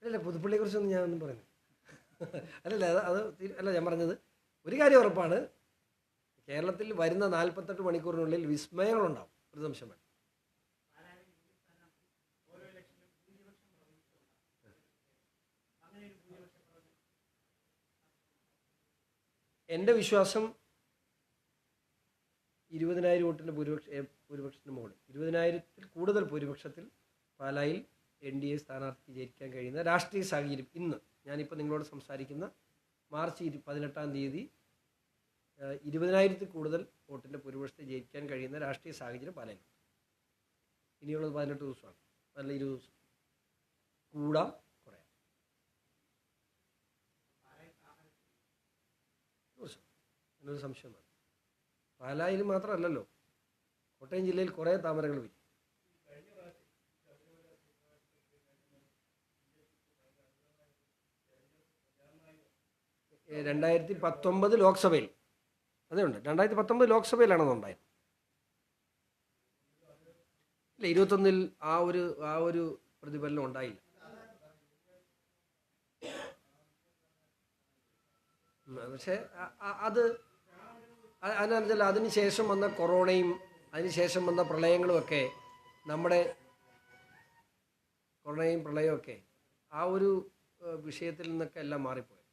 അല്ലല്ല, പുതുപ്പള്ളിയെ കുറിച്ചൊന്നും ഞാനൊന്നും പറയുന്നത് അല്ലല്ല, അല്ല ഞാൻ പറഞ്ഞത്, ഒരു കാര്യം ഉറപ്പാണ്, കേരളത്തിൽ വരുന്ന 48 മണിക്കൂറിനുള്ളിൽ വിസ്മയങ്ങളുണ്ടാവും, ഒരു സംശയം വേണം. എൻ്റെ വിശ്വാസം 20,000 വോട്ടിൻ്റെ ഭൂരിപക്ഷത്തിന് മുകളിൽ, 20,000-ൽ കൂടുതൽ ഭൂരിപക്ഷത്തിൽ പാലായിൽ NDA സ്ഥാനാർത്ഥി ജയിക്കാൻ കഴിയുന്ന രാഷ്ട്രീയ സാഹചര്യം ഇന്ന് ഞാനിപ്പോൾ നിങ്ങളോട് സംസാരിക്കുന്ന മാർച്ച് 18-ാം തീയതി 20,000-ൽ കൂടുതൽ വോട്ടിൻ്റെ ഭൂരിപക്ഷത്തിൽ ജയിക്കാൻ കഴിയുന്ന രാഷ്ട്രീയ സാഹചര്യം പാലായിൽ. ഇനിയുള്ളത് 18 ദിവസമാണ്, അല്ല 20 ദിവസം, കൂടാം കുറയാം. എന്നൊരു സംശയം വേണം. പാലായിൽ മാത്രമല്ലല്ലോ, കോട്ടയം ജില്ലയിൽ കുറേ താമരകൾ വരും. രണ്ടായിരത്തി 19 ലോക്സഭയിൽ അതേ ഉണ്ട്, 2019 ലോക്സഭയിലാണെന്നുണ്ടായത്. ഇല്ല, 21-ൽ ആ ഒരു പ്രതിഫലനം ഉണ്ടായില്ല. പക്ഷേ അതിനെന്നാൽ അതിനുശേഷം വന്ന കൊറോണയും അതിനുശേഷം വന്ന പ്രളയങ്ങളുമൊക്കെ നമ്മുടെ കൊറോണയും പ്രളയമൊക്കെ ആ ഒരു വിഷയത്തിൽ നിന്നൊക്കെ എല്ലാം മാറിപ്പോയി.